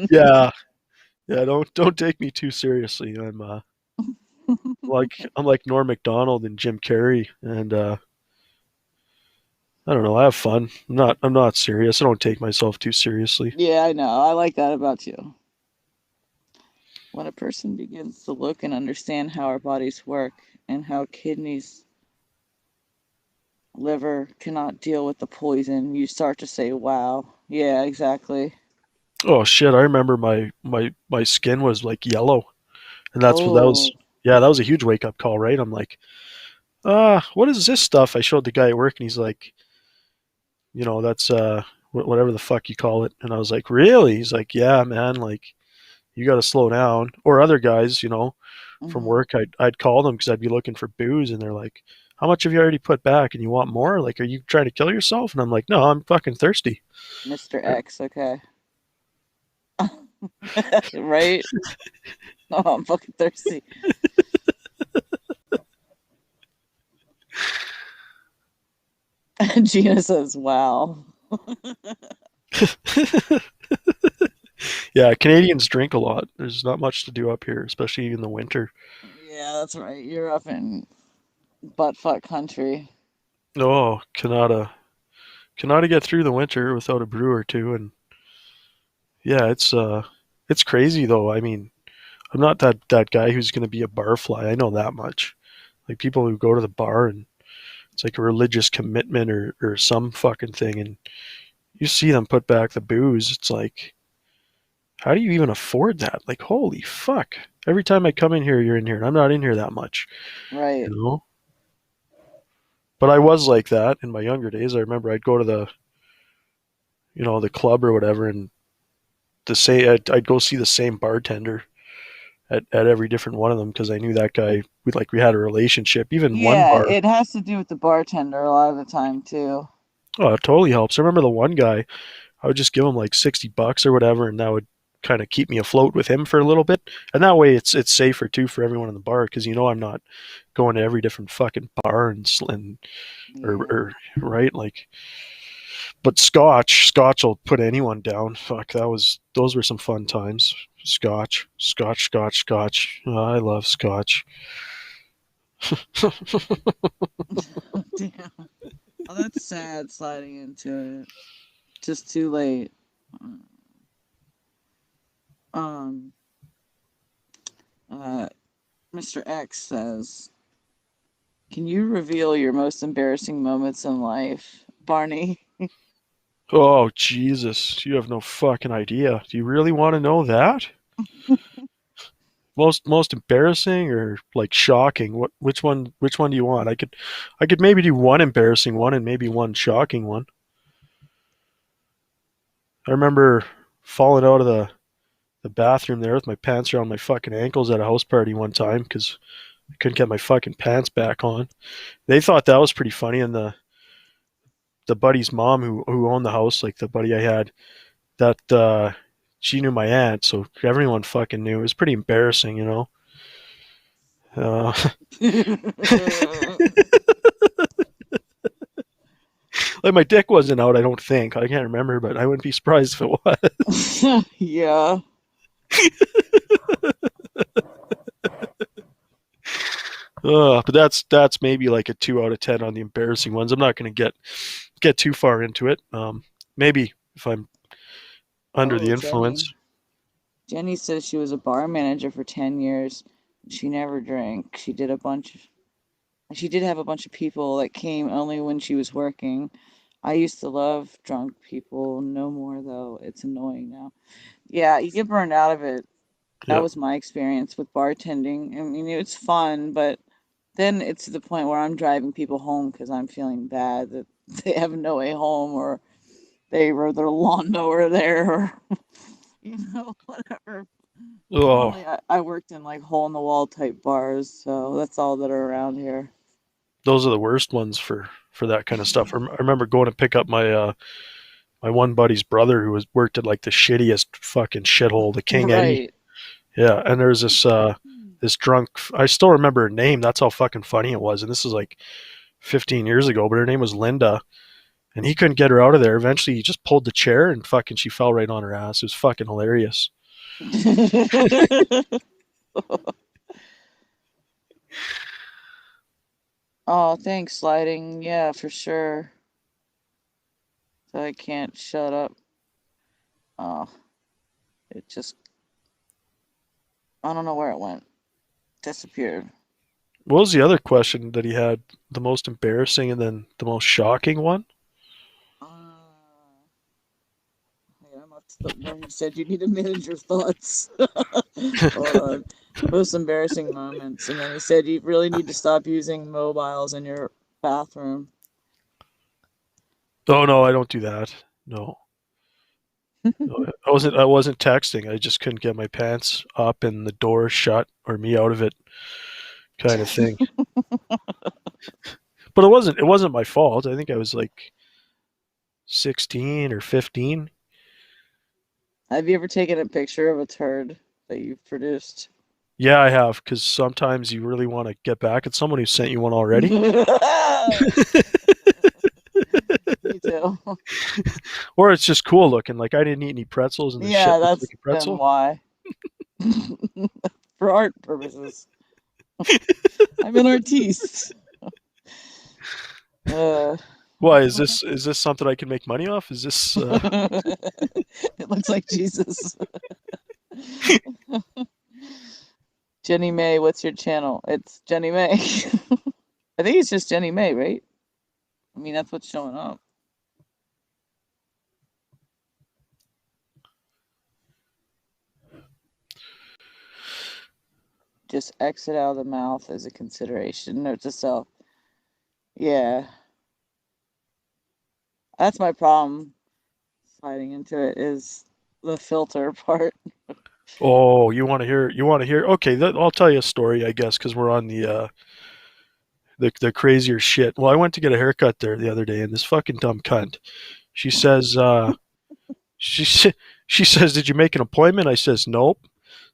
Yeah, yeah. Don't take me too seriously. I'm like Norm Macdonald and Jim Carrey, and I don't know. I have fun. I'm not serious. I don't take myself too seriously. Yeah, I know. I like that about you. When a person begins to look and understand how our bodies work and how kidneys, liver cannot deal with the poison, you start to say, wow. Yeah, exactly. Oh shit! I remember my skin was like yellow, and that's what that was. Oh, Yeah, that was a huge wake up call, right? I'm like, what is this stuff? I showed the guy at work, and he's like, that's whatever the fuck you call it. And I was like, really? He's like, yeah, man, like you got to slow down. Or other guys, from Hmm. work, I'd call them because I'd be looking for booze, and they're like, how much have you already put back, and you want more? Like, are you trying to kill yourself? And I'm like, no, I'm fucking thirsty. Mr. X, okay. Right? Oh, I'm fucking thirsty. Gina says, wow. Yeah, Canadians drink a lot. There's not much to do up here, especially in the winter. Yeah, that's right. You're up in buttfuck country. Oh, cannot get through the winter without a brew or two, and yeah, it's crazy though. I mean, I'm not that guy who's going to be a bar fly. I know that much. Like people who go to the bar and it's like a religious commitment or some fucking thing, and you see them put back the booze. It's like, how do you even afford that? Like, holy fuck! Every time I come in here, you're in here, and I'm not in here that much, Right. you know. But I was like that in my younger days. I remember I'd go to the club or whatever, and I'd go see the same bartender at every different one of them because I knew that guy. We had a relationship. Even one Yeah, bar, it has to do with the bartender a lot of the time too. oh, it totally helps. I remember the one guy. I would just give him like $60 or whatever, and that would kind of keep me afloat with him for a little bit. And that way, it's safer too for everyone in the bar because I'm not going to every different fucking bar and Yeah. or right like. But Scotch will put anyone down. Fuck, those were some fun times. Scotch. Oh, I love Scotch. Damn. Oh, that's sad sliding into it. Just too late. Um, uh, Mr. X says, can you reveal your most embarrassing moments in life, Barney? Oh Jesus, you have no fucking idea. Do you really want to know that? Most embarrassing or like shocking? Which one do you want? I could maybe do one embarrassing one and maybe one shocking one. I remember falling out of the bathroom there with my pants around my fucking ankles at a house party one time because I couldn't get my fucking pants back on. They thought that was pretty funny, and the buddy's mom who owned the house, like the buddy I had, that she knew my aunt, so everyone fucking knew. It was pretty embarrassing. Uh, like my dick wasn't out, I don't think. I can't remember, but I wouldn't be surprised if it was. Yeah. But that's maybe like a 2 out of 10 on the embarrassing ones. I'm not going to get too far into it. Maybe if I'm under Oh, the Jenny. influence. Jenny says she was a bar manager for 10 years. She never drank. She did have a bunch of people that came only when she was working. I used to love drunk people. No more, though. It's annoying now. Yeah, you get burned out of it. That Yeah. was my experience with bartending. I mean, it's fun, but then it's to the point where I'm driving people home because I'm feeling bad that they have no way home or they rode their lawnmower there or, whatever. Oh, Normally, I worked in like hole in the wall type bars, so that's all that are around here. those are the worst ones for that kind of stuff. I remember going to pick up my one buddy's brother who was worked at like the shittiest fucking shithole, the King Eddie. Right. Yeah, and there's this drunk. I still remember her name. That's how fucking funny it was. And this is like 15 years ago, but her name was Linda, and he couldn't get her out of there. Eventually, he just pulled the chair and fucking she fell right on her ass. It was fucking hilarious. Oh, thanks, sliding. Yeah, for sure. So I can't shut up. Oh, it just, I don't know where it went. Disappeared. What was the other question that he had? The most embarrassing and then the most shocking one? Uh, yeah, I'm up to the where he said you need to manage your thoughts. Hold on. Most embarrassing moments. And then he said you really need to stop using mobiles in your bathroom. Oh no, I don't do that. No. No, I wasn't texting. I just couldn't get my pants up and the door shut or me out of it kind of thing. But it wasn't my fault. I think I was like 16 or 15. Have you ever taken a picture of a turd that you've produced? Yeah, I have, because sometimes you really want to get back at someone who sent you one already. Me too. Or it's just cool looking. Like I didn't eat any pretzels and the shit Yeah, looks that's like a then pretzel. why. For art purposes. I'm an artiste. Uh, Why is this something I can make money off? Is this it looks like Jesus. Jenny May, what's your channel? It's Jenny May. I think it's just Jenny May, right? I mean, that's what's showing up. Just exit out of the mouth as a consideration. Note to self. Yeah. That's my problem. Sliding into it is the filter part. Oh, you want to hear okay, I'll tell you a story, I guess, because we're on the crazier shit. Well, I went to get a haircut there the other day, and this fucking dumb cunt, she says, she sa- she says, "Did you make an appointment?" I says, "Nope."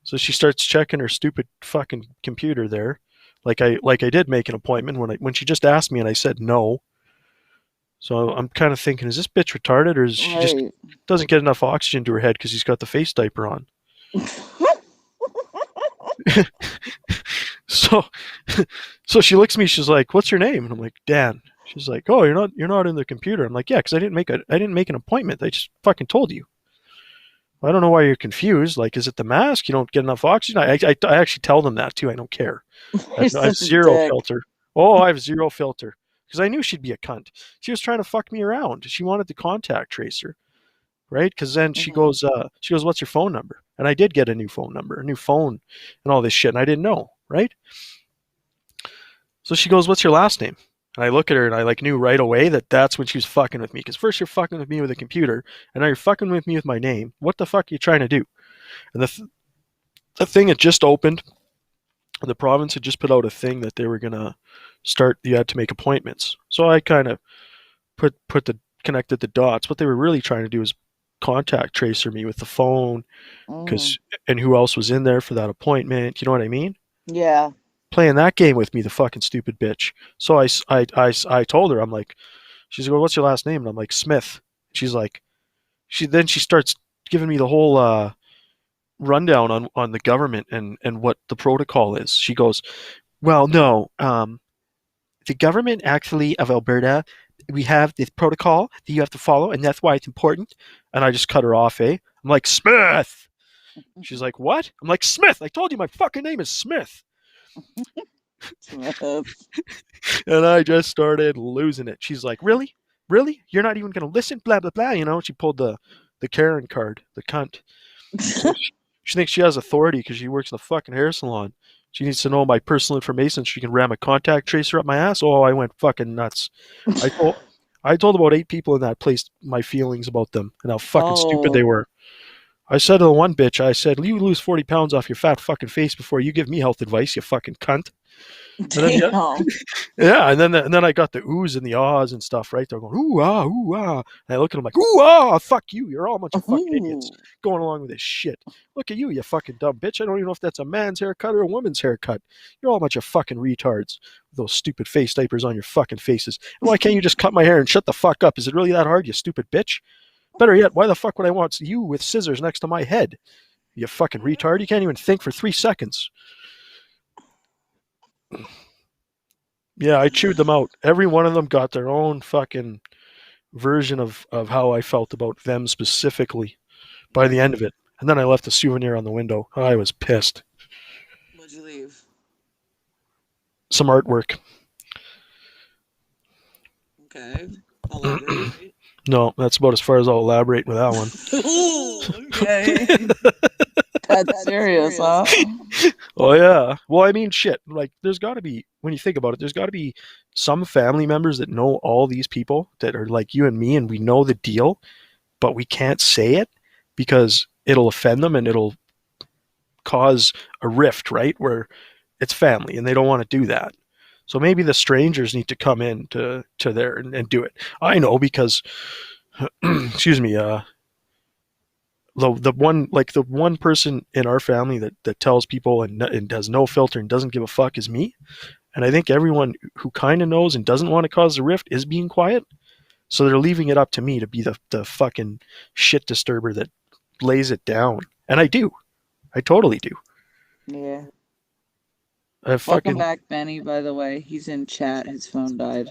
So she starts checking her stupid fucking computer there, like I did make an appointment when she just asked me, and I said no. So I'm kind of thinking, is this bitch retarded, or is she just Right. doesn't get enough oxygen to her head because he's got the face diaper on? So, so she looks at me. She's like, "What's your name?" And I'm like, "Dan." She's like, "Oh, you're not in the computer." I'm like, "Yeah, because I didn't make an appointment. I just fucking told you." I don't know why you're confused. Like, is it the mask? You don't get enough oxygen? I actually tell them that too. I don't care. You're I have such a zero dick. filter. Oh, I have zero filter because I knew she'd be a cunt. She was trying to fuck me around. She wanted the contact tracer, right? Because then she goes, "What's your phone number?" And I did get a new phone number, a new phone, and all this shit, and I didn't know, right? So she goes, "What's your last name?" And I look at her and I like knew right away that that's when she was fucking with me. Because first you're fucking with me with a computer, and now you're fucking with me with my name. What the fuck are you trying to do? And the thing had just opened. The province had just put out a thing that they were gonna start. You had to make appointments. So I kind of put the connected the dots. What they were really trying to do is contact tracer me with the phone, Mm. because and who else was in there for that appointment? You know what I mean? Yeah. Playing that game with me, the fucking stupid bitch. So I told her, I'm like, she's like, "Well, what's your last name?" And I'm like, "Smith." She's like, she starts giving me the whole rundown on the government and what the protocol is. She goes, "Well, no, the government actually of Alberta, we have this protocol that you have to follow, and that's why it's important." And I just cut her off. I'm like, "Smith." She's like, "What?" I'm like, "Smith. I told you my fucking name is Smith." And I just started losing it. She's like, "Really? Really? You're not even going to listen?" Blah, blah, blah. She pulled the Karen card, the cunt. She thinks she has authority because she works in a fucking hair salon. She needs to know my personal information so she can ram a contact tracer up my ass. Oh, I went fucking nuts. I told I told about 8 people in that place my feelings about them and how fucking stupid they Oh, were. I said to the one bitch, I said, "You lose 40 pounds off your fat fucking face before you give me health advice, you fucking cunt." And then the damn. Yeah, and then I got the oohs and the ahs and stuff, right? They're going ooh ah. And I look at them like, "Ooh ah, fuck you! You're all a bunch of fucking idiots Ooh. going along with this shit. Look at you, you fucking dumb bitch. I don't even know if that's a man's haircut or a woman's haircut. You're all a bunch of fucking retards with those stupid face diapers on your fucking faces. And why can't you just cut my hair and shut the fuck up? Is it really that hard, you stupid bitch? Better yet, why the fuck would I want you with scissors next to my head? You fucking retard. You can't even think for 3 seconds." Yeah, I chewed them out. Every one of them got their own fucking version of how I felt about them specifically by the end of it. And then I left a souvenir on the window. I was pissed. What'd you leave? Some artwork. Okay. Elaborate. No, that's about as far as I'll elaborate with that one. Ooh, okay. That's serious, huh? Oh yeah. Well, I mean, shit. Like, there's got to be, when you think about it, there's got to be some family members that know all these people that are like you and me, and we know the deal, but we can't say it because it'll offend them and it'll cause a rift, right? Where it's family and they don't want to do that. So maybe the strangers need to come in to there and do it. I know because, excuse me, the one person in our family that tells people and does no filter and doesn't give a fuck is me. And I think everyone who kind of knows and doesn't want to cause a rift is being quiet. So they're leaving it up to me to be the fucking shit disturber that lays it down. And I do. I totally do. Yeah. I Welcome fucking back, Benny, by the way. He's in chat. His phone died.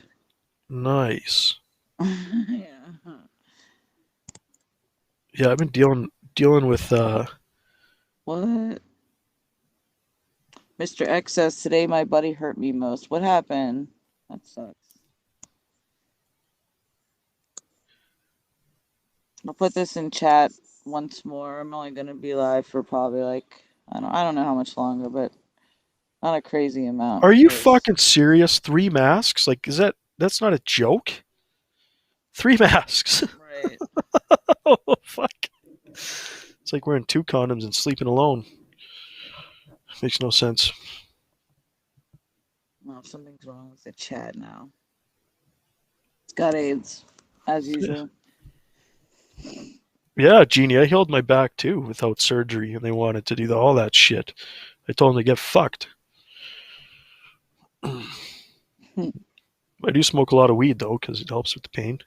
nice. Yeah. Yeah, I've been dealing with What? Mr. X says, today my buddy hurt me most. What happened? That sucks. I'll put this in chat once more. I'm only gonna be live for probably like I don't know how much longer, but not a crazy amount. Are you 'cause- fucking serious? 3 masks? Like, that's not a joke? 3 masks. Right. Oh fuck. It's like wearing 2 condoms and sleeping alone. Makes no sense. Well, something's wrong with the chat now. It's got AIDS, as usual. Yeah, Jeannie, I healed my back too without surgery, and they wanted to do all that shit. I told them to get fucked. I do smoke a lot of weed though, because it helps with the pain.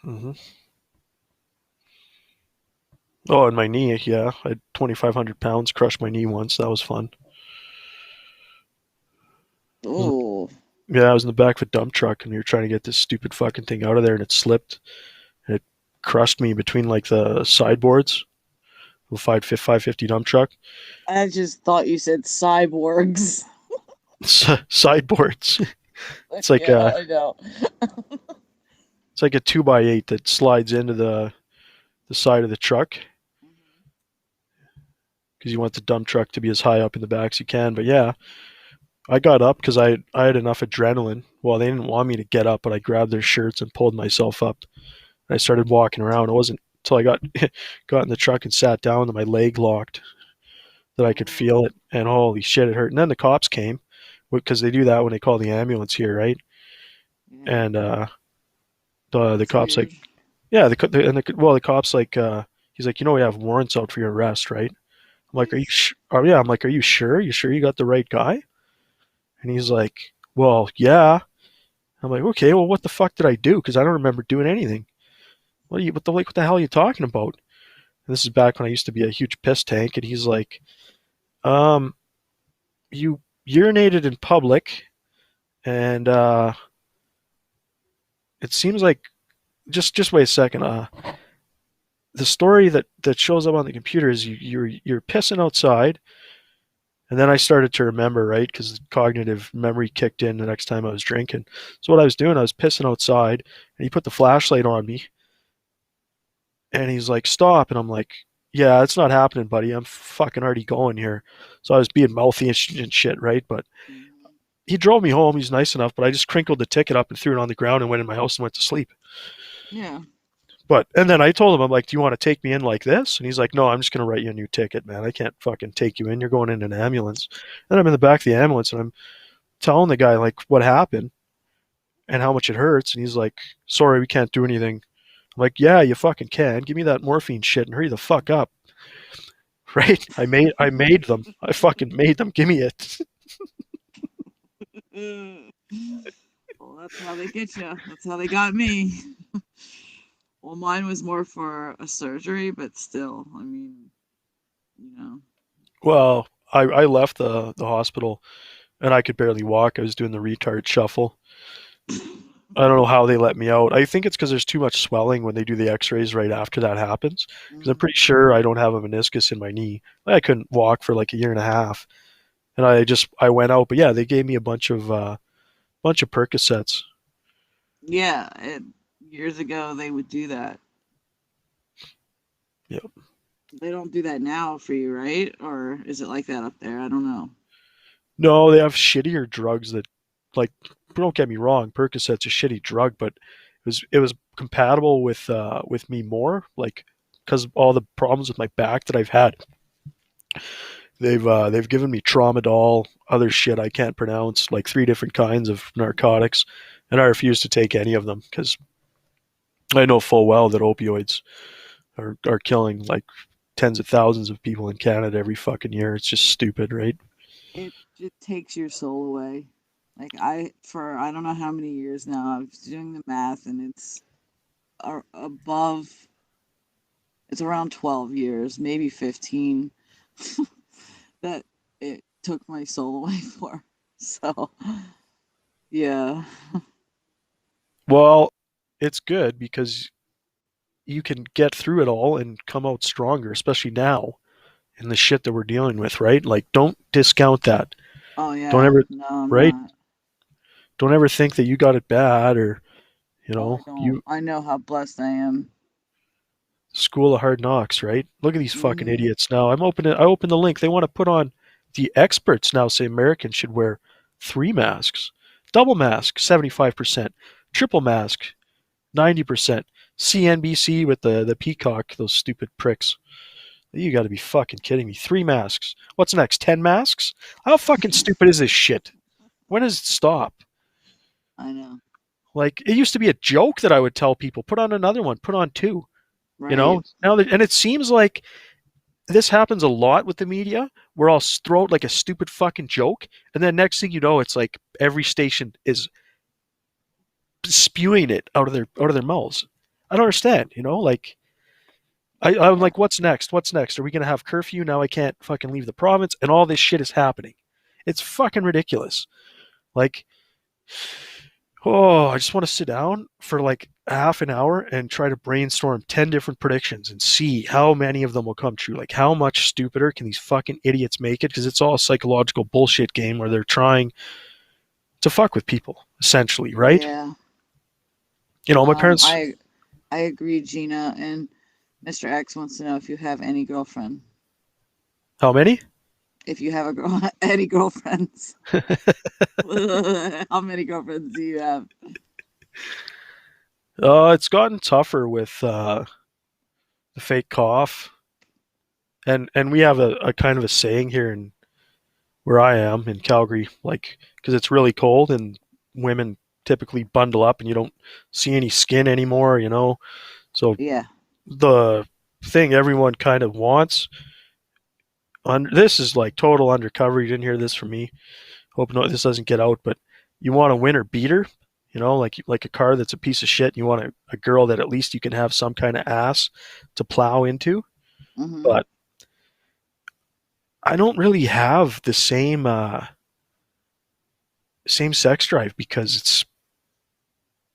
hmm Oh, and my knee, yeah. I had 2,500 pounds, crushed my knee once. That was fun. Ooh. Yeah, I was in the back of a dump truck, and we were trying to get this stupid fucking thing out of there, and it slipped. And it crushed me between like the sideboards of a 550 dump truck. I just thought you said cyborgs. Sideboards. It's like Yeah, I know. it's like a 2x8 that slides into the side of the truck because you want the dump truck to be as high up in the back as you can. But yeah, I got up because I had enough adrenaline. Well, they didn't want me to get up, but I grabbed their shirts and pulled myself up. And I started walking around. It wasn't until I got in the truck and sat down that my leg locked, that I could feel it. And holy shit, it hurt. And then the cops came because they do that when they call the ambulance here, right? Yeah. And the That's cops weird. like, yeah, the cops like, he's like, we have warrants out for your arrest, right? I'm like, yeah. I'm like, are you sure? You sure you got the right guy? And he's like, well, yeah. I'm like, okay, well, what the fuck did I do? Because I don't remember doing anything. What the hell are you talking about? And this is back when I used to be a huge piss tank. And he's like, you urinated in public, and it seems like just wait a second. The story that shows up on the computer is you're pissing outside. And then I started to remember, right? Because cognitive memory kicked in the next time I was drinking. So what I was doing, I was pissing outside, and he put the flashlight on me, and he's like, "Stop!" And I'm like, "Yeah, it's not happening, buddy. I'm fucking already going here." So I was being mouthy and shit, right? But he drove me home. He's nice enough, but I just crinkled the ticket up and threw it on the ground and went in my house and went to sleep. Yeah. And then I told him, I'm like, "Do you want to take me in like this?" And he's like, "No, I'm just gonna write you a new ticket, man. I can't fucking take you in. You're going in an ambulance." And I'm in the back of the ambulance, and I'm telling the guy like what happened and how much it hurts, and he's like, "Sorry, we can't do anything." I'm like, "Yeah, you fucking can. Give me that morphine shit and hurry the fuck up." Right? I made them. I fucking made them. Give me it. Well, that's how they get you. That's how they got me. Well, mine was more for a surgery, but still, I mean, you know. Well, I left the hospital and I could barely walk. I was doing the retard shuffle. I don't know how they let me out. I think it's because there's too much swelling when they do the x-rays right after that happens. Because I'm pretty sure I don't have a meniscus in my knee. I couldn't walk for like a year and a half. and I went out. But yeah, they gave me a bunch of Percocets. Yeah, years ago they would do that. Yep. They don't do that now for you, right? Or is it like that up there? I don't know. No, they have shittier drugs that, like, don't get me wrong, Percocet's a shitty drug, but it was compatible with me more, like, because of all the problems with my back that I've had. They've given me tramadol, other shit I can't pronounce, like three different kinds of narcotics, and I refuse to take any of them because I know full well that opioids are killing like tens of thousands of people in Canada every fucking year. It's just stupid, right? It just takes your soul away. Like for I don't know how many years now, I was doing the math, and it's above. It's around 12 years, maybe 15, that it took my soul away for. So, yeah. Well, it's good because you can get through it all and come out stronger, especially now in the shit that we're dealing with, right? Like, don't discount that. Oh, Don't yeah. ever, No, I'm right? not. Don't ever think that you got it bad or, Oh, I don't. you I know how blessed I am. school of hard knocks, right? Look at these fucking Hmm. idiots now. I opened the link. They want to put on the experts now say Americans should wear 3 masks. Double mask, 75%. Triple mask, 90%. CNBC with the peacock, those stupid pricks. You got to be fucking kidding me. 3 masks. What's next? 10 masks? How fucking stupid is this shit? When does it stop? I know. Like, it used to be a joke that I would tell people, put on another one, put on two. Right. And it seems like this happens a lot with the media where I'll throw out like a stupid fucking joke, and then next thing you know, it's like every station is spewing it out of their mouths. I don't understand, like I'm Yeah. like, what's next? What's next? Are we gonna have curfew? Now I can't fucking leave the province, and all this shit is happening. It's fucking ridiculous. Like, oh, I just want to sit down for like a half an hour and try to brainstorm 10 different predictions and see how many of them will come true. Like, how much stupider can these fucking idiots make it? Because it's all a psychological bullshit game where they're trying to fuck with people, essentially, right? Yeah. My parents, I agree, Gina. And Mr. X wants to know if you have any girlfriend. how many? If you have any girlfriends. How many girlfriends do you have? It's gotten tougher with the fake cough. And we have a kind of a saying here in where I am in Calgary, like, because it's really cold and women typically bundle up and you don't see any skin anymore. So Yeah. the thing everyone kind of wants, this is like total undercover. You didn't hear this from me. Hope no, this doesn't get out, but you want a winner beater, like a car that's a piece of shit. You want a girl that at least you can have some kind of ass to plow into. Hmm. But I don't really have the same sex drive because it's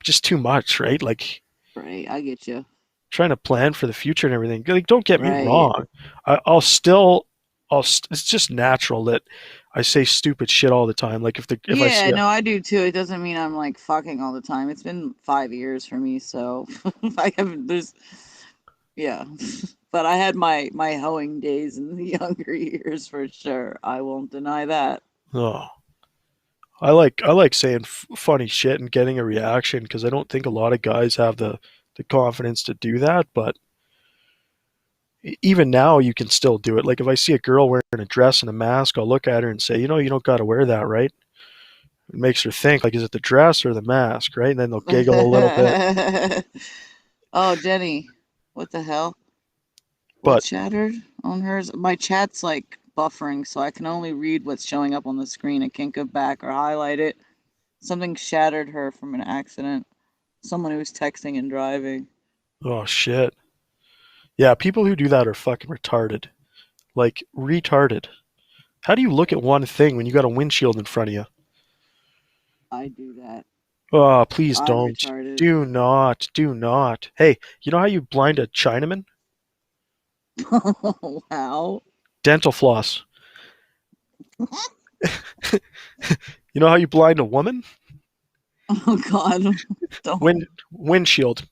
just too much, right? Like, Right. I get you. trying to plan for the future and everything. Like, don't get me Right. wrong. I'll still, it's just natural that I say stupid shit all the time. Like, if I Yeah, see no, I do too. It doesn't mean I'm like fucking all the time. It's been 5 years for me, so I haven't. Yeah, but I had my hoeing days in the younger years for sure. I won't deny that. oh, I like saying funny shit and getting a reaction because I don't think a lot of guys have the confidence to do that. But even now, you can still do it. Like, if I see a girl wearing a dress and a mask, I'll look at her and say, you don't got to wear that, right? It makes her think, like, is it the dress or the mask, right? And then they'll giggle a little bit. Oh, Jenny, what the hell? What But shattered on hers? My chat's like buffering, so I can only read what's showing up on the screen. I can't go back or highlight it. Something shattered her from an accident. Someone who was texting and driving. oh shit, yeah, people who do that are fucking retarded. Like, retarded. How do you look at one thing when you got a windshield in front of you? I do that. Oh, please I'm don't. retarded. Do not. Do not. Hey, you know how you blind a Chinaman? Wow. Dental floss. You know how you blind a woman? Oh God, don't. Windshield.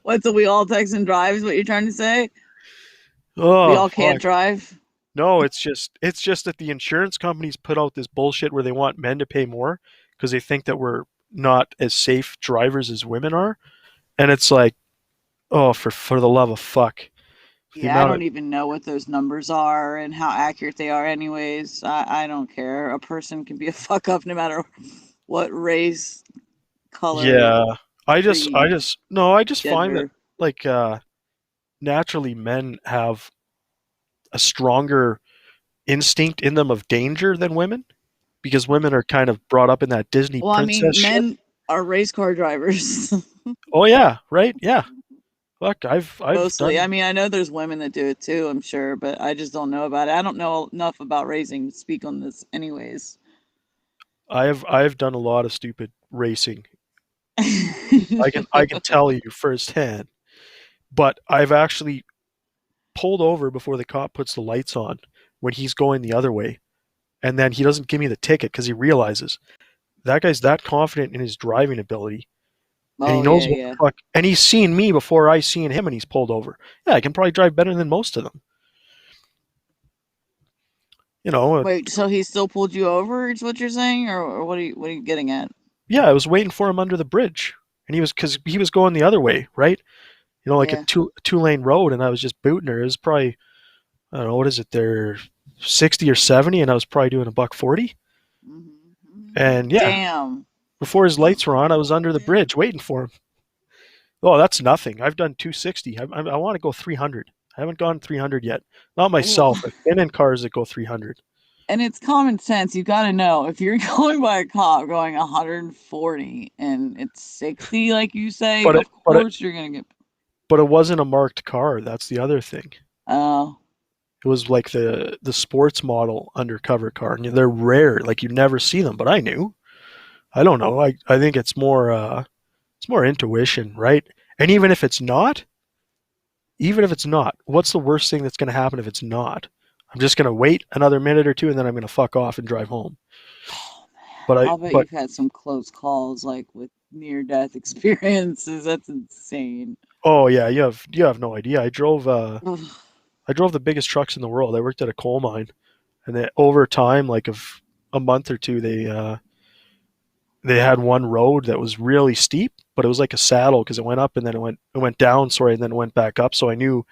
What? So we all text and drive? Is what you're trying to say? We Oh all can't fuck. drive. No, it's just that the insurance companies put out this bullshit where they want men to pay more because they think that we're not as safe drivers as women are, and it's like, oh, for the love of fuck, the Yeah, I amount of don't even know what those numbers are and how accurate they are. Anyways, I don't care. A person can be a fuck up no matter what race, color, yeah. I creed, just no, I just find that gender. like naturally men have a stronger instinct in them of danger than women because women are kind of brought up in that Disney Well, I princess mean, shit. men are race car drivers. Oh yeah, right? Yeah. Fuck, I've Mostly. I done mean, I know there's women that do it too, I'm sure, but I just don't know about it. I don't know enough about racing to speak on this, anyways. I've done a lot of stupid racing. I can tell you firsthand. But I've actually pulled over before the cop puts the lights on when he's going the other way, and then he doesn't give me the ticket because he realizes that guy's that confident in his driving ability, and he Oh, knows yeah, what the yeah. fuck. And he's seen me before I seen him, and he's pulled over. Yeah, I can probably drive better than most of them. You know, Wait, so he still pulled you over, is what you're saying? Or what are you getting at? yeah, I was waiting for him under the bridge, and he was because he was going the other way, right? You know, like a Yeah. two lane road, and I was just booting her. It was probably I don't know what is it there, 60 or 70, and I was probably doing a buck 40. And yeah, Damn. before his lights were on, I was under the bridge waiting for him. Oh, that's nothing. I've done 260. I want to go 300. I haven't gone 300 yet. Not myself. Well, I've been in cars that go 300. and it's common sense. You got to know if you're going by a cop going 140 and it's 60, like you say, But it, of but it, course you're gonna get. but it wasn't a marked car. That's the other thing. Oh, It was like the sports model undercover car, and they're rare. Like you never see them. But I knew. I don't know. I think it's more intuition, right? And even if it's not, what's the worst thing that's going to happen if it's not? I'm just going to wait another minute or two, and then I'm going to fuck off and drive home. oh man, But I, I'll bet but you've had some close calls, like with near death experiences. That's insane. oh yeah, you have no idea. Ugh. I drove the biggest trucks in the world. I worked at a coal mine, and then over time, like of a month or two, they had one road that was really steep, but it was like a saddle because it went up and then it went down, sorry, and then it went back up. So I knew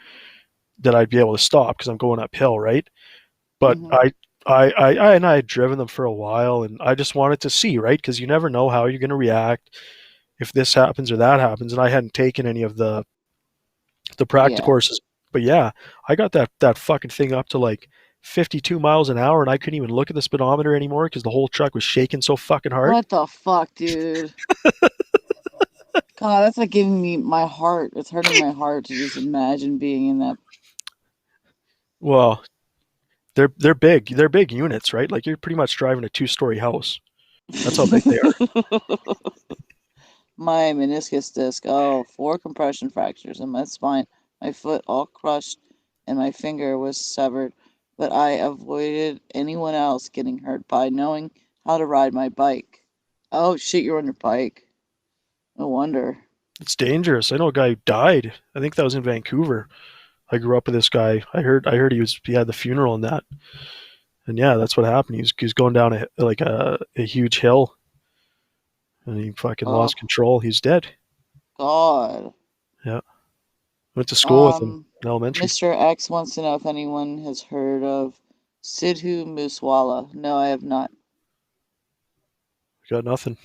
that I'd be able to stop because I'm going uphill, right? But Mhm. I had driven them for a while, and I just wanted to see, right? Because you never know how you're going to react if this happens or that happens. And I hadn't taken any of the practice Yeah. courses, but yeah, I got that fucking thing up to like 52 miles an hour, and I couldn't even look at the speedometer anymore because the whole truck was shaking so fucking hard. What the fuck, dude? God, that's like giving me my heart. It's hurting my heart to just imagine being in that. Well, they're big. They're big units, right? Like you're pretty much driving a two-story house. That's how big they are. My meniscus disc. Oh, 4 compression fractures in my spine. My foot all crushed and my finger was severed. But I avoided anyone else getting hurt by knowing how to ride my bike. Oh shit, you're on your bike. No wonder. It's dangerous. I know a guy who died. I think that was in Vancouver. I grew up with this guy. I heard he had the funeral and that. And yeah, that's what happened. He was going down a huge hill, and he fucking Oh lost control. He's dead. God. Yeah, went to school with him Um, in elementary. Mr. X wants to know if anyone has heard of Sidhu Moosewala. No, I have not. Got nothing.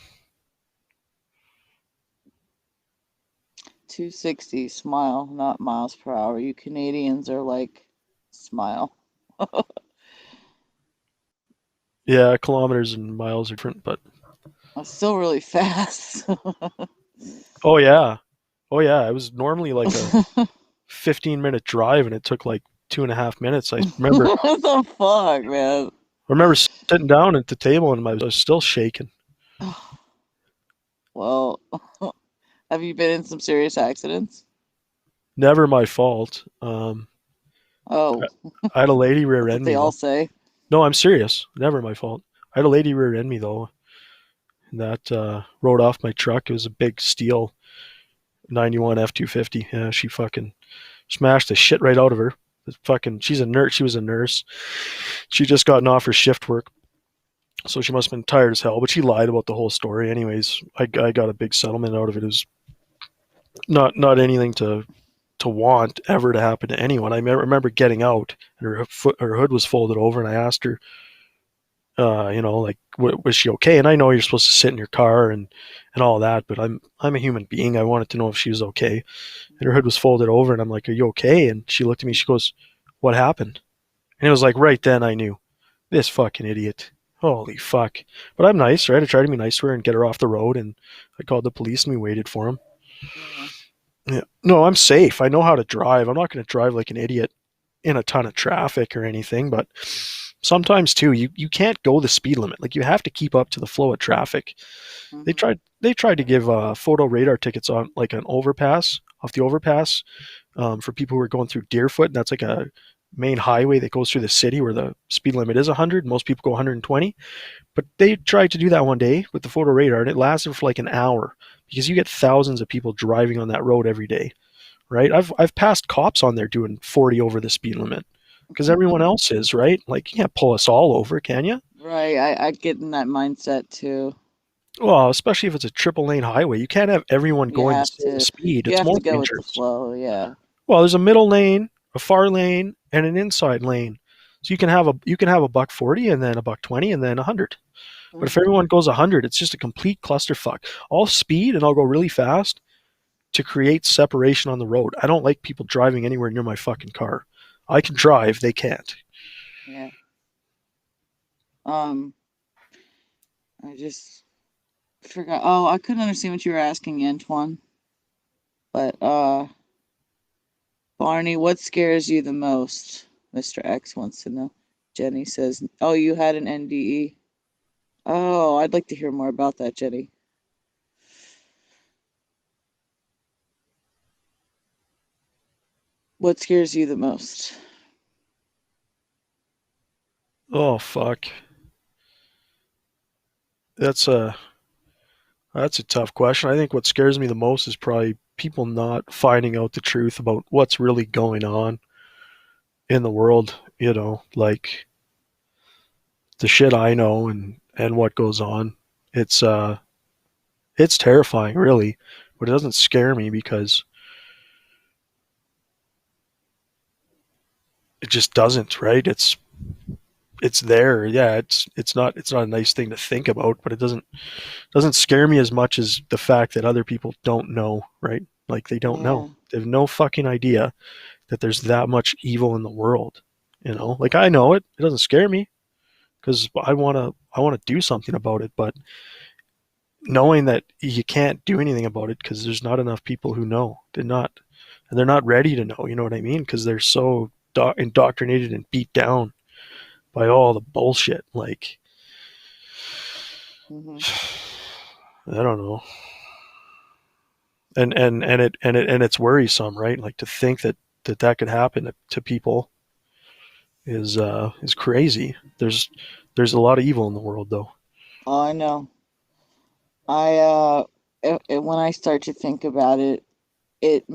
260, smile, not miles per hour. You Canadians are like, smile. Yeah, kilometers and miles are different, but That's still really fast. oh yeah, oh yeah. It was normally like a 15-minute drive, and it took like 2.5 minutes. I remember What the fuck, man? I remember sitting down at the table, and I was still shaking. Well, have you been in some serious accidents? Never my fault. Oh, I had a lady rear that's what end they me all though. say. No, I'm serious. Never my fault. I had a lady rear end me though. That rode off my truck. It was a big steel 91 F250. Yeah, she fucking smashed the shit right out of her. She's a nurse. She was a nurse. She just gotten off her shift work, so she must have been tired as hell. But she lied about the whole story. Anyways, I got a big settlement out of it. It was not anything to want ever to happen to anyone. I remember getting out and her hood was folded over, and I asked her, like, was she okay? And I know you're supposed to sit in your car and all that, but I'm a human being. I wanted to know if she was okay. And her hood was folded over, and I'm like, "Are you okay?" And she looked at me. She goes, "What happened?" And it was like right then I knew this fucking idiot. Holy fuck! But I'm nice, right? I tried to be nice to her and get her off the road, and I called the police and we waited for him. Yeah. Yeah. No, I'm safe. I know how to drive. I'm not going to drive like an idiot in a ton of traffic or anything, but sometimes too, you can't go the speed limit. Like you have to keep up to the flow of traffic. Hmm. They tried to give photo radar tickets on like an overpass off the overpass for people who are going through Deerfoot, and that's like a main highway that goes through the city where the speed limit is 100. Most people go 120, but they tried to do that one day with the photo radar, and it lasted for like an hour because you get thousands of people driving on that road every day, right? I've passed cops on there doing 40 over the speed limit because everyone else is, right? Like you can't pull us all over, can you? Right. I get in that mindset too. Well, especially if it's a triple lane highway, you can't have everyone You going the have same to speed. you It's have more to go with the dangerous. flow, yeah. Well, there's a middle lane, a far lane, and an inside lane. So you can have a buck 40 and then a buck 20 and then 100. But if Hmm. everyone goes 100, it's just a complete clusterfuck. I'll speed and I'll go really fast to create separation on the road. I don't like people driving anywhere near my fucking car. I can drive, they can't. Yeah. Um, I just forgot. Oh, I couldn't understand what you were asking, Antoine. But Barney, what scares you the most? Mr. X wants to know. Jenny says, "Oh, you had an NDE." Oh, I'd like to hear more about that, Jenny. What scares you the most? Oh fuck. That's a that's a tough question. I think what scares me the most is probably people not finding out the truth about what's really going on in the world, like the shit I know and what goes on. It's it's terrifying, really, but it doesn't scare me because it just doesn't, right? It's there. Yeah, it's not a nice thing to think about, but it doesn't scare me as much as the fact that other people don't know, right? Like they don't know. Yeah. They have no fucking idea that there's that much evil in the world. Like I know it. It doesn't scare me because I want to do something about it, but knowing that you can't do anything about it because there's not enough people who know. They're not ready to know. You know what I mean? Because they're so indoctrinated and beat down by all the bullshit. Like Hmm. I don't know. And it's worrisome, right? Like to think that could happen to people is crazy. There's a lot of evil in the world, though. Oh, I know. When I start to think about it, it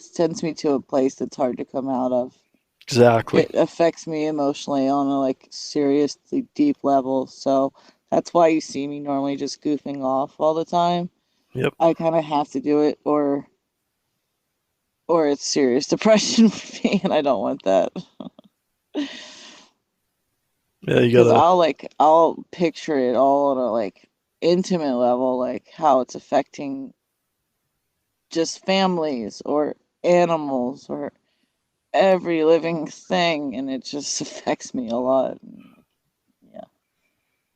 sends me to a place that's hard to come out of. Exactly. It affects me emotionally on a like seriously deep level. So that's why you see me normally just goofing off all the time. Yep. I kind of have to do it, or it's serious depression for me, and I don't want that. Yeah, you Because gotta. I'll picture it all on a like intimate level, like how it's affecting just families or animals or every living thing, and it just affects me a lot. Yeah,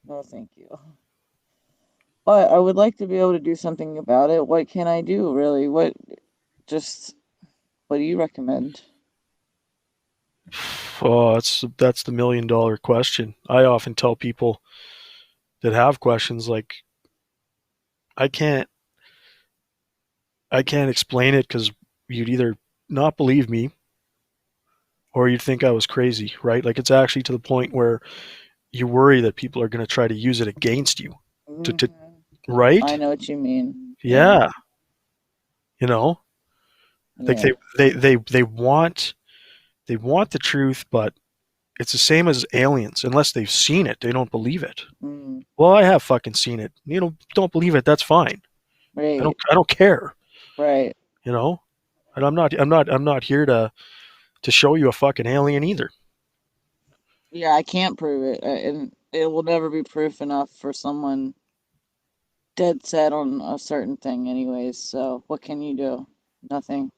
no, thank you. But I would like to be able to do something about it. What can I do, really? Just, what do you recommend? Oh, that's the $1 million question. I often tell people that have questions like I can't I can't explain it because you'd either not believe me or you'd think I was crazy, right? Like it's actually to the point where you worry that people are going to try to use it against you. To Mhm. I right? know what you mean. Yeah. Yeah, you know, like Yeah. they want the truth, but it's the same as aliens. Unless they've seen it, they don't believe it. Mm. Well, I have fucking seen it. You know, don't believe it. That's fine. Right. I don't care. Right. You know, and I'm not here to show you a fucking alien either. Yeah, I can't prove it, and it will never be proof enough for someone dead set on a certain thing, anyways. So what can you do? Nothing.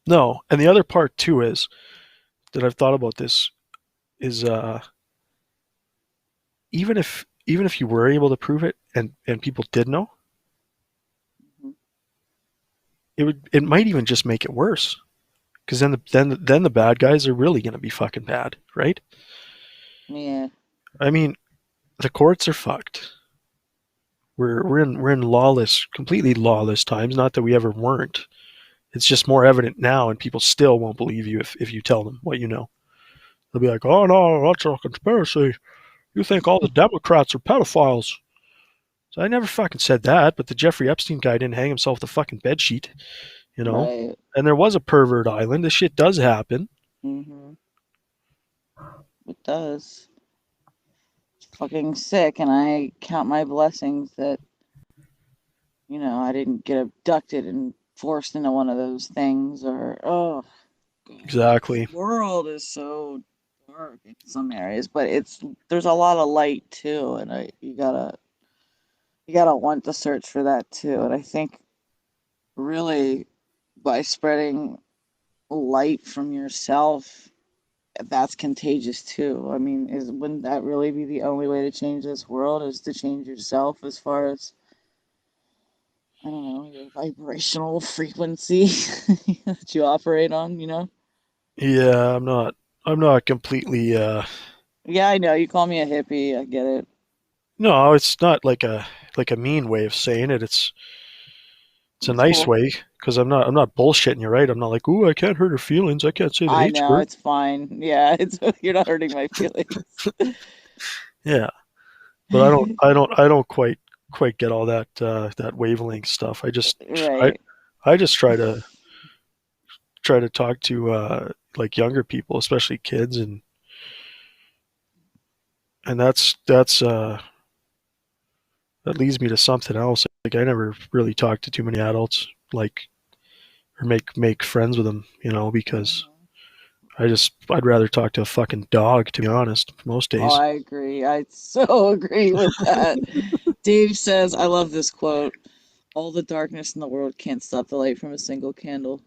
No, and the other part too is that I've thought about this is even if you were able to prove it and people did know, Mhm. it might even just make it worse because then the bad guys are really going to be fucking bad, right? Yeah. I mean, the courts are fucked. We're in lawless, completely lawless times. Not that we ever weren't. It's just more evident now, and people still won't believe you if you tell them what you know. They'll be like, "Oh no, that's a conspiracy. You think all the Democrats are pedophiles?" So I never fucking said that. But the Jeffrey Epstein guy didn't hang himself with a fucking bed sheet, you know. Right. And there was a pervert island. This shit does happen. Mm-hmm. It does. It's fucking sick, and I count my blessings that, I didn't get abducted and forced into one of those things, or, oh, God, this Exactly. world is so dark in some areas, but there's a lot of light too, and you gotta want to search for that too. And I think really by spreading light from yourself, that's contagious too. I mean, wouldn't that really be the only way to change this world, is to change yourself as far as, I don't know, your vibrational frequency that you operate on? Yeah, I'm not completely Yeah, I know. You call me a hippie. I get it. no, it's not like a mean way of saying it. It's a It's nice cool. way because I'm not bullshitting you, right? I'm not like, "Ooh, I can't hurt her feelings. I can't say the I H know. word." It's fine. Yeah, it's you're not hurting my feelings. Yeah. But I don't quite get all that wavelength stuff. Right. I just try to talk to like younger people, especially kids, and that leads me to something else. Like I never really talk to too many adults, like or make friends with them, you know, because Mhm. I'd rather talk to a fucking dog, to be honest, most Oh, days. I agree. I so agree with that. Dave says, I love this quote. All the darkness in the world can't stop the light from a single candle.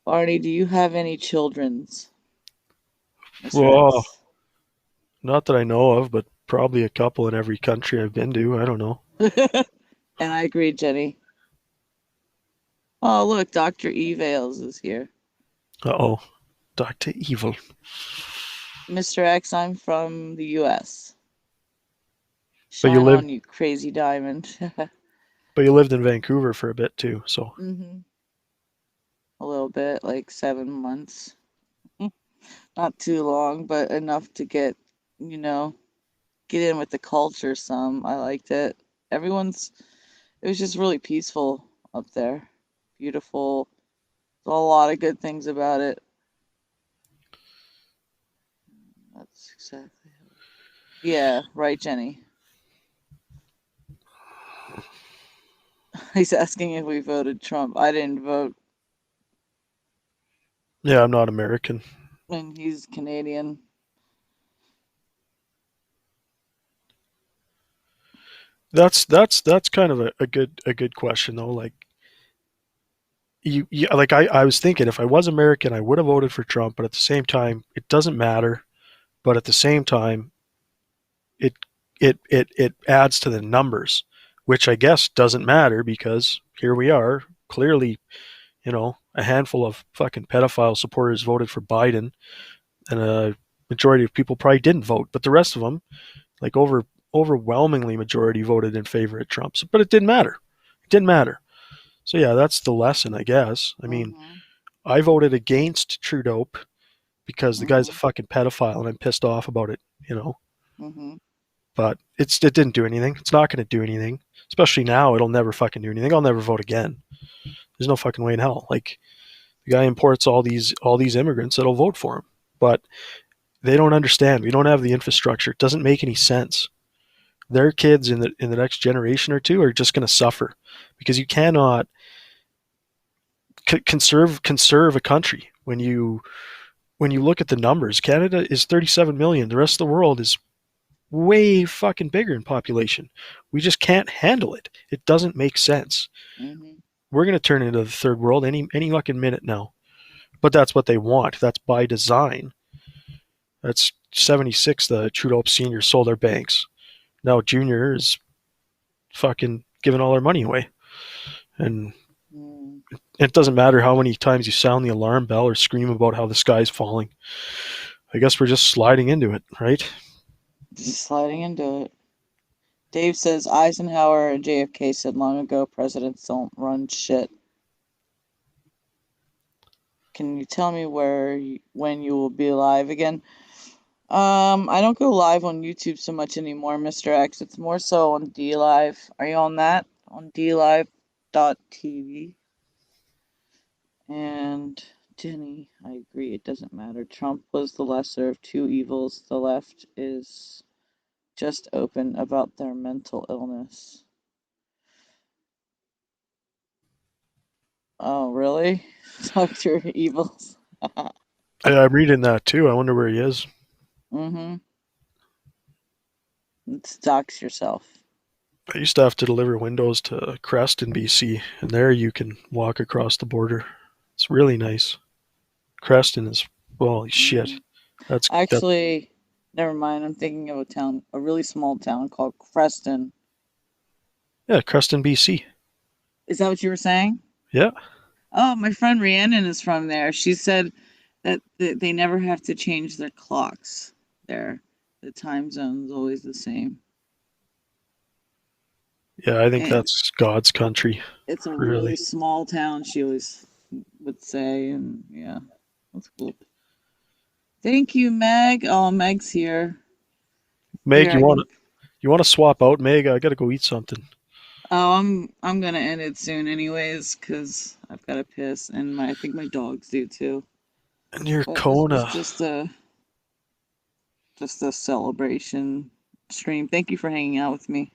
Barney, do you have any children's? Mr. Well, X. not that I know of, but probably a couple in every country I've been to. I don't know. And I agree, Jenny. Oh, look, Dr. Evales is here. Uh-oh. Dr. Evil. Mr. X, I'm from the US. But you Shine lived on, you crazy diamond. but you lived in Vancouver for a bit too, so Hmm. A little bit, like 7 months. Not too long, but enough to you know, get in with the culture some. I liked it. Everyone's, it was just really peaceful up there. Beautiful. There's a lot of good things about it. That's exactly. Yeah, right, Jenny. He's asking if we voted Trump. I didn't vote, yeah, I'm not American. and he's Canadian. That's kind of a good question though. Like like I was thinking if I was American, I would have voted for Trump, but at the same time, it doesn't matter. But at the same time, it it adds to the numbers, which I guess doesn't matter because here we are, clearly, you know, a handful of fucking pedophile supporters voted for Biden, and a majority of people probably didn't vote, but the rest of them, like overwhelmingly majority voted in favor of Trump. But it didn't matter. It didn't matter. So yeah, that's the lesson, I guess. I mean, Hmm. I voted against Trudeau because the guy's a Mhm. fucking pedophile and I'm pissed off about it, you know. Mhm. But it didn't do anything. It's not going to do anything. Especially now, it'll never fucking do anything. I'll never vote again. There's no fucking way in hell. Like the guy imports all these immigrants that'll vote for him, but they don't understand. We don't have the infrastructure. It doesn't make any sense. Their kids in the next generation or two are just going to suffer because you cannot conserve a country when you look at the numbers. Canada is 37 million. The rest of the world is way fucking bigger in population. We just can't handle it. It doesn't make sense. Mhm. We're going to turn into the third world any fucking minute now. But that's what they want. That's by design. That's 76. The Trudeau senior sold our banks. Now Junior is fucking giving all our money away. And Mm. it doesn't matter how many times you sound the alarm bell or scream about how the sky's falling. I guess we're just sliding into it, right? Just sliding into it. Dave says Eisenhower and JFK said long ago presidents don't run shit. Can you tell me when you will be live again? I don't go live on YouTube so much anymore, Mr. X. It's more so on D Live. Are you on that? On DLive.tv? And Jenny, I agree, it doesn't matter. Trump was the lesser of two evils. The left is just open about their mental illness. Oh, really? Dr. Evils. I'm reading that too. I wonder where he is. Mm-hmm. Dox yourself. I used to have to deliver windows to Creston, BC, and there you can walk across the border. It's really nice. Creston is holy shit. Mm-hmm. That Actually, never mind. I'm thinking of a really small town called Creston. yeah, Creston, BC. Is that what you were saying? Yeah, Oh, my friend Rhiannon is from there. She said that they never have to change their clocks there. The time zone's always the same. yeah. I think And that's God's country. it's a really Really, small town, she always would say. And yeah, that's cool. Thank you, Meg. Oh, Meg's here. Meg. Here, You I want can. to you want to swap out, Meg? I gotta go eat something. Oh, I'm gonna end it soon, anyways, cause I've got to piss, and I think my dogs do too. Near But this was Kona. just a celebration stream. Thank you for hanging out with me.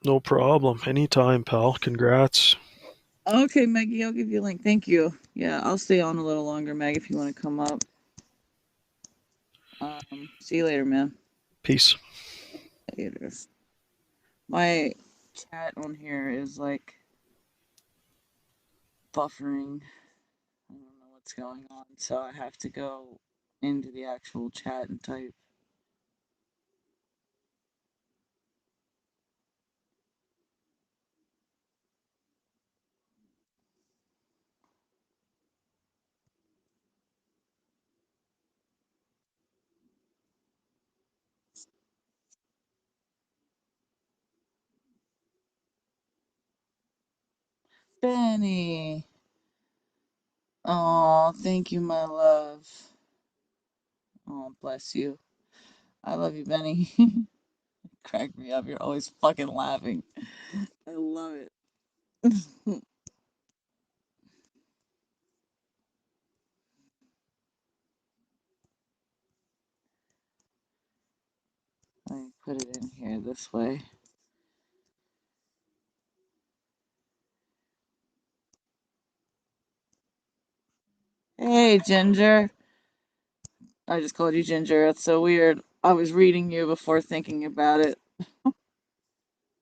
No problem. Anytime, pal. Congrats. Okay, Maggie, I'll give you a link. Thank you. Yeah, I'll stay on a little longer, Meg, if you want to come up. See you later, man. Peace. Later. My chat on here is like buffering. I don't know what's going on, so I have to go into the actual chat and type. Benny. Oh, thank you, my love. Oh, bless you. I love you, Benny. Crack me up. You're always fucking laughing. I love it. Let me put it in here this way. Hey, Ginger. I just called you Ginger. That's so weird. I was reading you before thinking about it.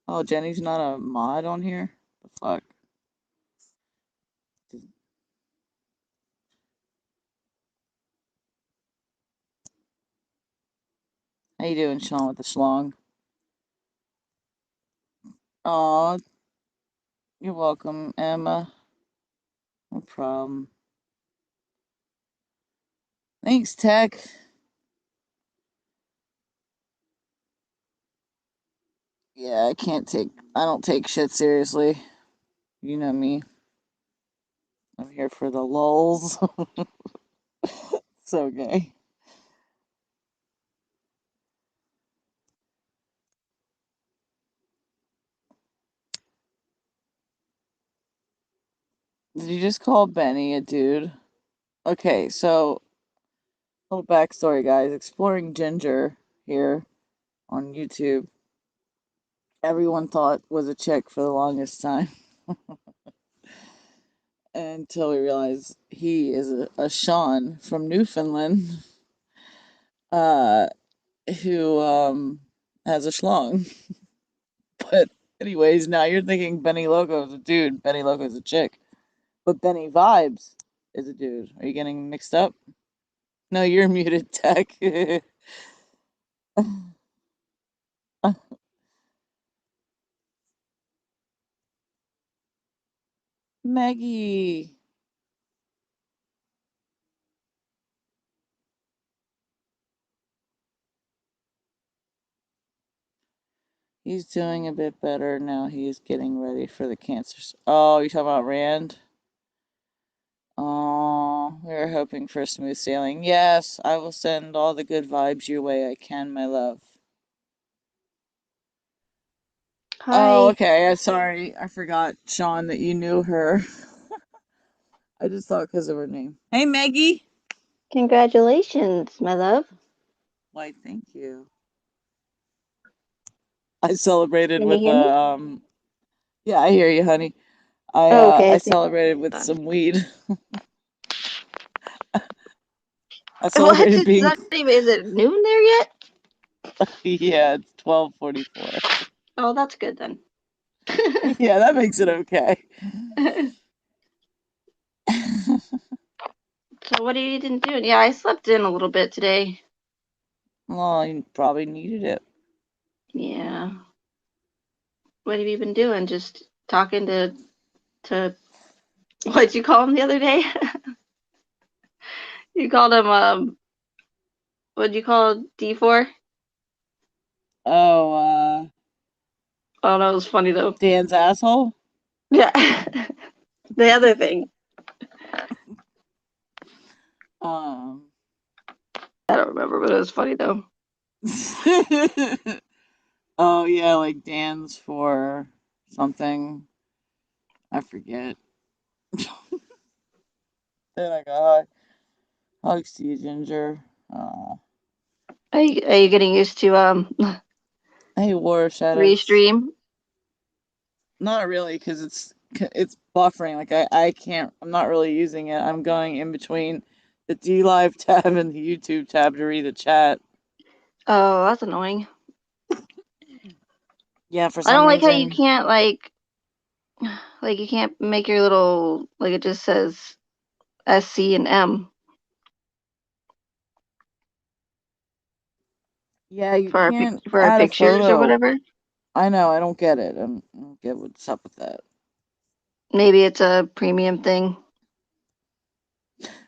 Oh, Jenny's not a mod on here? The fuck? How you doing, Sean, with the schlong? Aw, you're welcome, Emma. No problem. Thanks, Tech. Yeah, I don't take shit seriously. You know me. I'm here for the lulz. So gay. Did you just call Benny a dude? Okay, so little backstory, guys. Exploring Ginger here on YouTube. Everyone thought was a chick for the longest time. Until we realized he is a Sean from Newfoundland, uh, who has a schlong. But anyways, now you're thinking Benny Logo is a dude, Benny Logo is a chick, but Benny Vibes is a dude. Are you getting mixed up? No, you're muted, Tech. Maggie. He's doing a bit better now. He's getting ready for the cancer. Oh, you talking about Rand? Oh, we were hoping for smooth sailing. Yes, I will send all the good vibes your way I can, my love. Oh, Hi. okay. I'm sorry. I forgot, Sean, that you knew her. I just thought because of her name. Hey, Maggie. Congratulations, my love. Why, thank you. I celebrated Can you with hear me? yeah, I hear you, honey. Oh, okay. I celebrated with some weed. I What? celebrated being Is it noon there yet? yeah, it's 12:44. Oh, that's good then. Yeah, that makes it okay. So what have you been doing? Yeah, I slept in a little bit today. Well, you probably needed it. Yeah. What have you been doing? Just talking to what'd you call him the other day? You called him what'd you call D4? Oh, Oh no, it was funny though. Dan's asshole? Yeah. The other thing. Um, I don't remember, but it was funny though. oh yeah, like Dan's for something. I forget. Then I got hugs to you, Ginger. Oh, Are you getting used to hey, War of Shadows. restream? Not really, because it's buffering. Like I can't. I'm not really using it. I'm going in between the D Live tab and the YouTube tab to read the chat. Oh, that's annoying. Yeah, for I some don't like how you reason. can't like you can't make your little like it just says SC and M Yeah, you for can't for our add a pictures or photo. whatever. I know. I don't get it. I don't get what's up with that. Maybe it's a premium thing.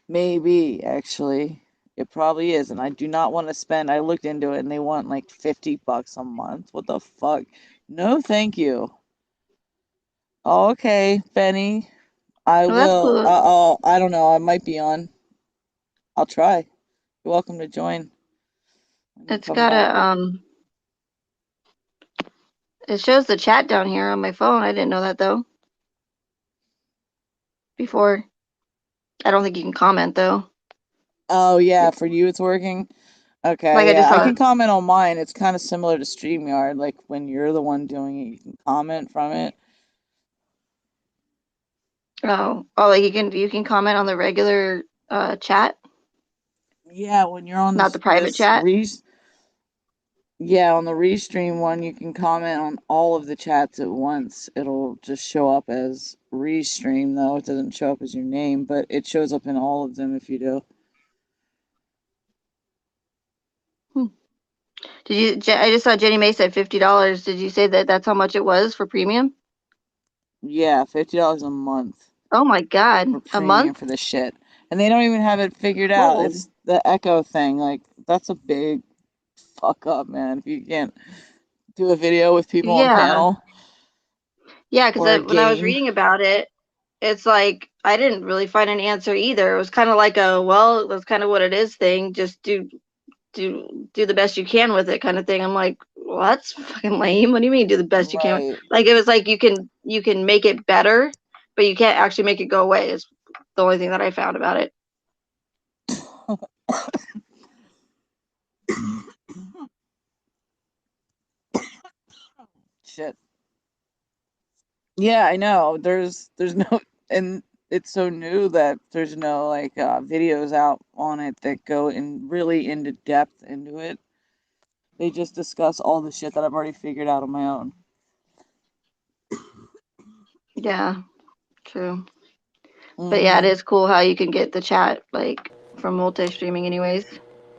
Maybe actually, it probably is, and I do not want to spend. I looked into it, and they want like $50 a month. What the fuck? No, thank you. Oh, okay, Benny. I Well, that's will. cool. I don't know. I might be on. I'll try. You're welcome to join when you It's come got back. it shows the chat down here on my phone. I didn't know that though. Before. I don't think you can comment though. Oh yeah, for you it's working. Like Okay, I just yeah, I saw can comment on mine. It's kind of similar to StreamYard. Like when you're the one doing it, you can comment from it. like you can comment on the regular chat, Yeah, when you're on not the this private chat. yeah, on the restream one, you can comment on all of the chats at once. It'll just show up as restream, though. It doesn't show up as your name, but it shows up in all of them if you do. I just saw Jenny May said $50. Did you say that that's how much it was for premium? Yeah, $50 a month Oh my God, for a premium month? for this shit. And they don't even have it figured out. Cool. It's the Echo thing. Like, that's a big fuck up, man. If you can't do a video with people on Yeah. panel Yeah, or a because when I was game. reading about it, it's like I didn't really find an answer either. It was kind of like a, well, that's kind of what it is thing. Just do the best you can with it kind of thing. I'm like, well, that's fucking lame. What do you mean do the best you can? Right. Like it was like you can make it better, but you can't actually make it go away. Is the only thing that I found about it. Shit. Yeah, I know. There's no, and it's so new that there's no like videos out on it that go in really into depth into it. They just discuss all the shit that I've already figured out on my own. Yeah, true. But yeah, it is cool how you can get the chat like from multi-streaming anyways.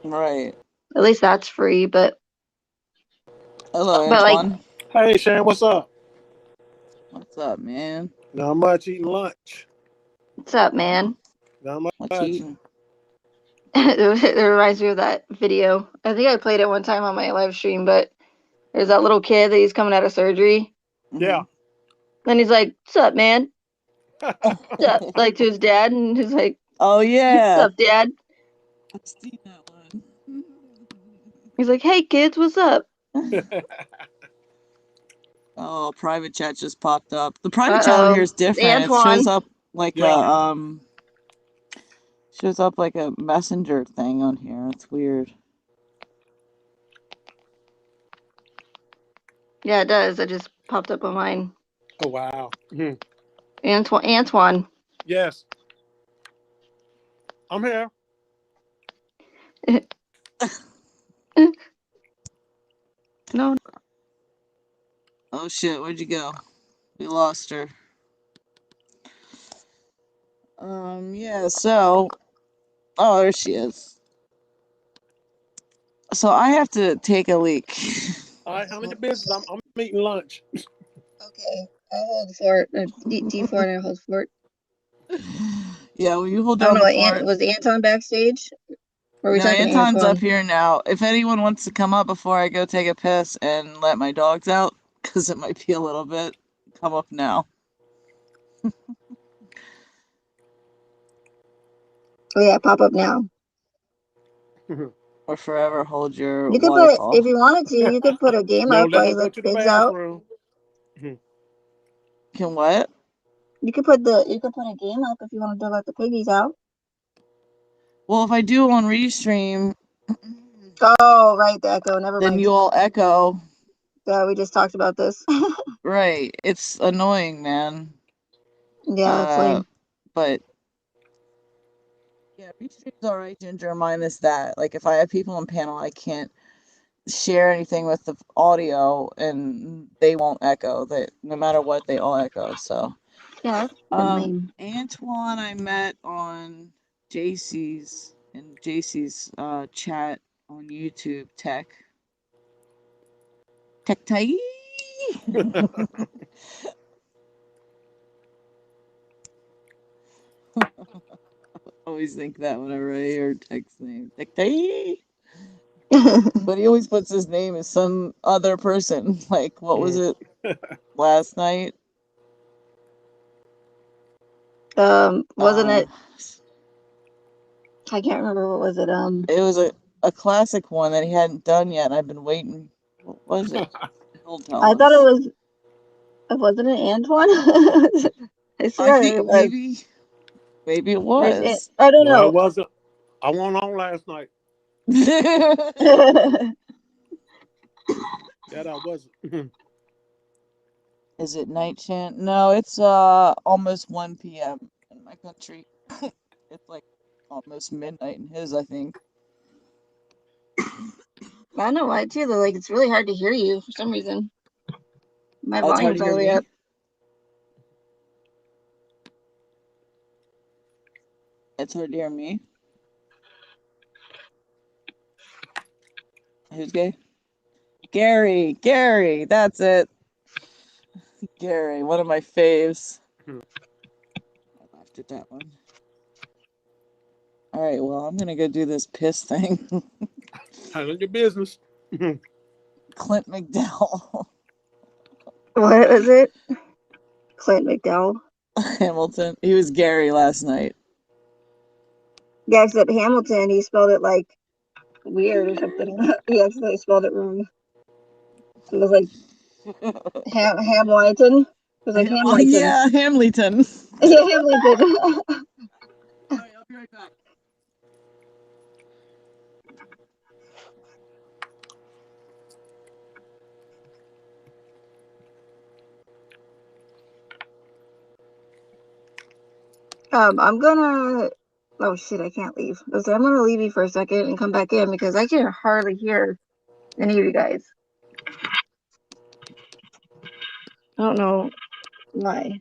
Right. At least that's free, but Hello, like Antoine. Hey, Shane, what's up? What's up, man? Not much, eating lunch. what's up, man? Not much. What you eating? It reminds me of that video. I think I played it one time on my live stream, but there's that little kid that he's coming out of surgery. Yeah. Then he's like, "What's up, man? What's up?" Like to his dad, and he's like, Oh "What's yeah. up, Dad?" I've seen that one. He's like, "Hey, kids, what's up?" Oh, private chat just popped up. The private chat on here is It's different. It Antoine. shows up like Yeah. a messenger thing on here. It's weird. Yeah, it does. It just popped up on mine. Oh, wow. Antoine. Yes. I'm here. No. Oh shit, where'd you go? We lost her. Yeah, so oh, there she is. So I have to take a leak. All right, I'm in the business. I'm eating lunch. Okay, I'll hold fort. D4 and I'll hold fort. Yeah, will you hold I don't down know. the fort? Was Anton backstage? Or are we No, talking to Anton's Antoine? up here now. If anyone wants to come up before I go take a piss and let my dogs out, because it might be a little bit, come up now. Oh yeah, pop up now. Or forever hold your You could put, waterfall. if you wanted to, you could put a game No, up let while her you go let to the the pigs out. bathroom. Can what? You could put a game up if you wanted to let the piggies out. Well, if I do on Restream, Oh, right, the echo. Never then mind. you all echo. Yeah, we just talked about this. Right. It's annoying, man. Yeah, that's lame. But yeah, Restream's alright, Ginger, minus that. Like if I have people on panel, I can't share anything with the audio and they won't echo. That no matter what, they all echo. So Yeah, that's lame. Antoine I met on JC's chat on YouTube Tech Tai. Always think that whenever I hear Tech's name. Tech Tai. But he always puts his name as some other person. Like what was it last night? Wasn't it? I can't remember. What was it? It was a classic one that he hadn't done yet, and I've been waiting. What was it? He'll tell I thought it us. was. Wasn't it Antoine? I swear I think it was. maybe it was. I don't No, know. it wasn't. I went on last night. That I wasn't. Is it night chant? No, it's almost 1 p.m. in my country. It's like almost midnight in his, I think. I know why too. Though, like it's really hard to hear you for some reason. My Oh, it's hard volume's to all hear the way me. up. It's hard to hear me. Who's gay? Gary, that's it. Gary, one of my faves. I laughed at that one. All right, well, I'm gonna go do this piss thing. Handle your business. Clint McDowell. What is it? Clint McDowell. Hamilton. He was Gary last night. Yeah, except Hamilton, he spelled it like weird or something. He accidentally spelled it wrong. It was like Hamilton. It was like Oh Hamilton. yeah, Hamilton. Yeah, Hamilton. Alright, I'll be right back. I'm gonna. Oh shit, I can't leave. Listen, I'm gonna leave you for a second and come back in because I can hardly hear any of you guys. I don't know why.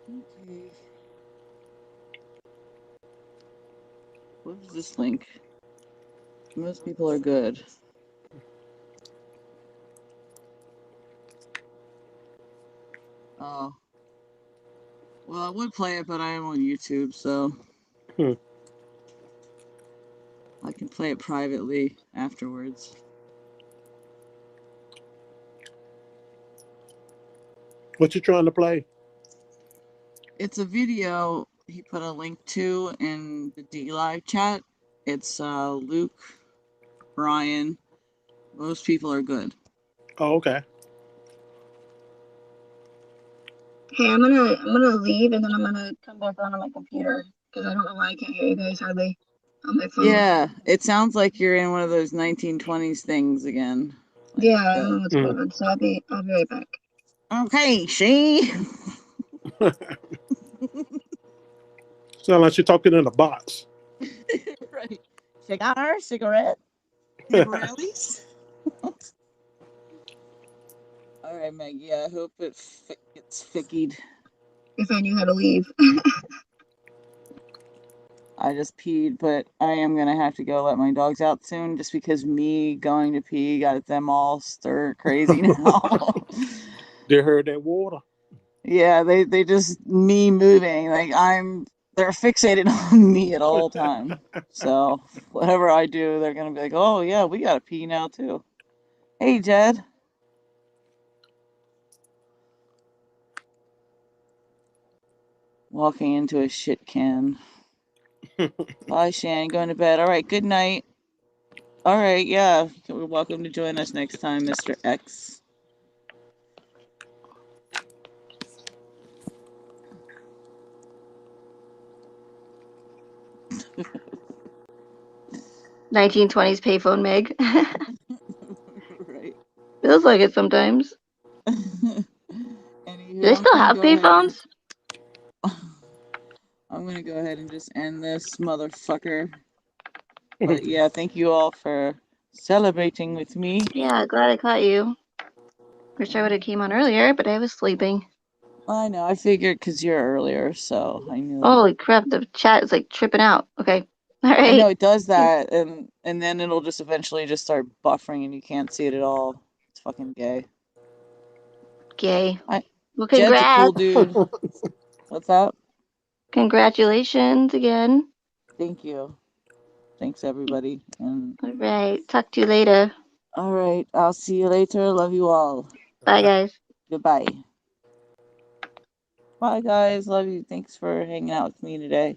Okay. What is this link? Most people are good. Oh. Well, I would play it, but I am on YouTube, so Hmm. I can play it privately afterwards. What you trying to play? It's a video he put a link to in the D Live chat. It's Luke, Brian. Most people are good. Oh, okay. Hey, I'm gonna leave and then I'm gonna come back on my computer because I don't know why I can't hear you guys hardly on my phone. Yeah, it sounds like you're in one of those 1920s things again. Like, Yeah, I don't know what's Hmm. going on, so I'll be right back. Okay, she. Sound like you're talking in a box. Right. Cigar, cigarette, cigarettes. All right, Meg. Yeah, I hope it gets fickied. If I knew how to leave. I just peed, but I am gonna have to go let my dogs out soon, just because me going to pee got them all stir crazy now. They heard that water. Yeah, they just me moving, like they're fixated on me at all time. So whatever I do, they're gonna be like, oh yeah, we gotta pee now too. Hey Jed. Walking into a shit can. Bye, Shan. Going to bed. All right. Good night. All right. Yeah. You're welcome to join us next time, Mr. X. (1920s) payphone Meg. Right. Feels like it sometimes. Anywho, Do they still have payphones? I'm gonna go ahead and just end this motherfucker. But yeah, thank you all for celebrating with me. Yeah, glad I caught you. Wish I would have came on earlier, but I was sleeping. I know. I figured because you're earlier, so I knew. Holy crap! The chat is like tripping out. Okay, all I know right. it does that, and then it'll just eventually just start buffering, and you can't see it at all. It's fucking gay. Gay. Well, Jed's a cool congrats. dude. What's up? Congratulations again. Thank you. Thanks, everybody. And All right. Talk to you later. all right, I'll see you later. Love you all. Bye, guys. Goodbye. Bye, guys. Love you. Thanks for hanging out with me today.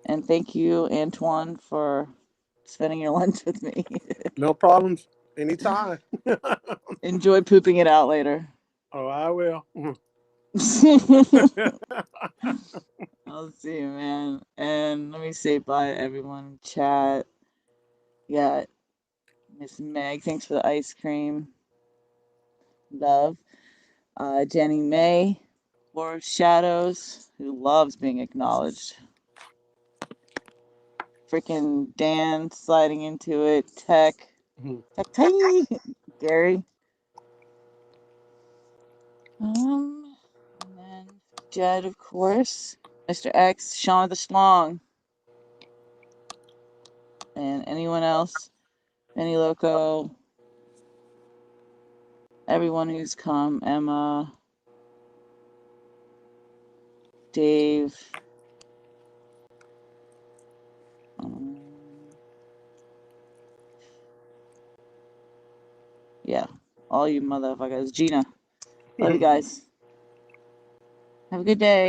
And thank you, Antoine, for spending your lunch with me. No problems. Anytime. Enjoy pooping it out later. Oh, I will. I'll see you, man. And let me say bye to everyone in chat. Yeah, Miss Meg, thanks for the ice cream. Love. Jenny May, Laura Shadows, who loves being acknowledged. Freaking Dan sliding into it. Tech. Gary. And then Jed, of course. Mr. X, Sean the Schlong. And anyone else. Benny Loco. Everyone who's come. Emma. Dave. Yeah, all you motherfuckers. Gina. Love you guys. Have a good day.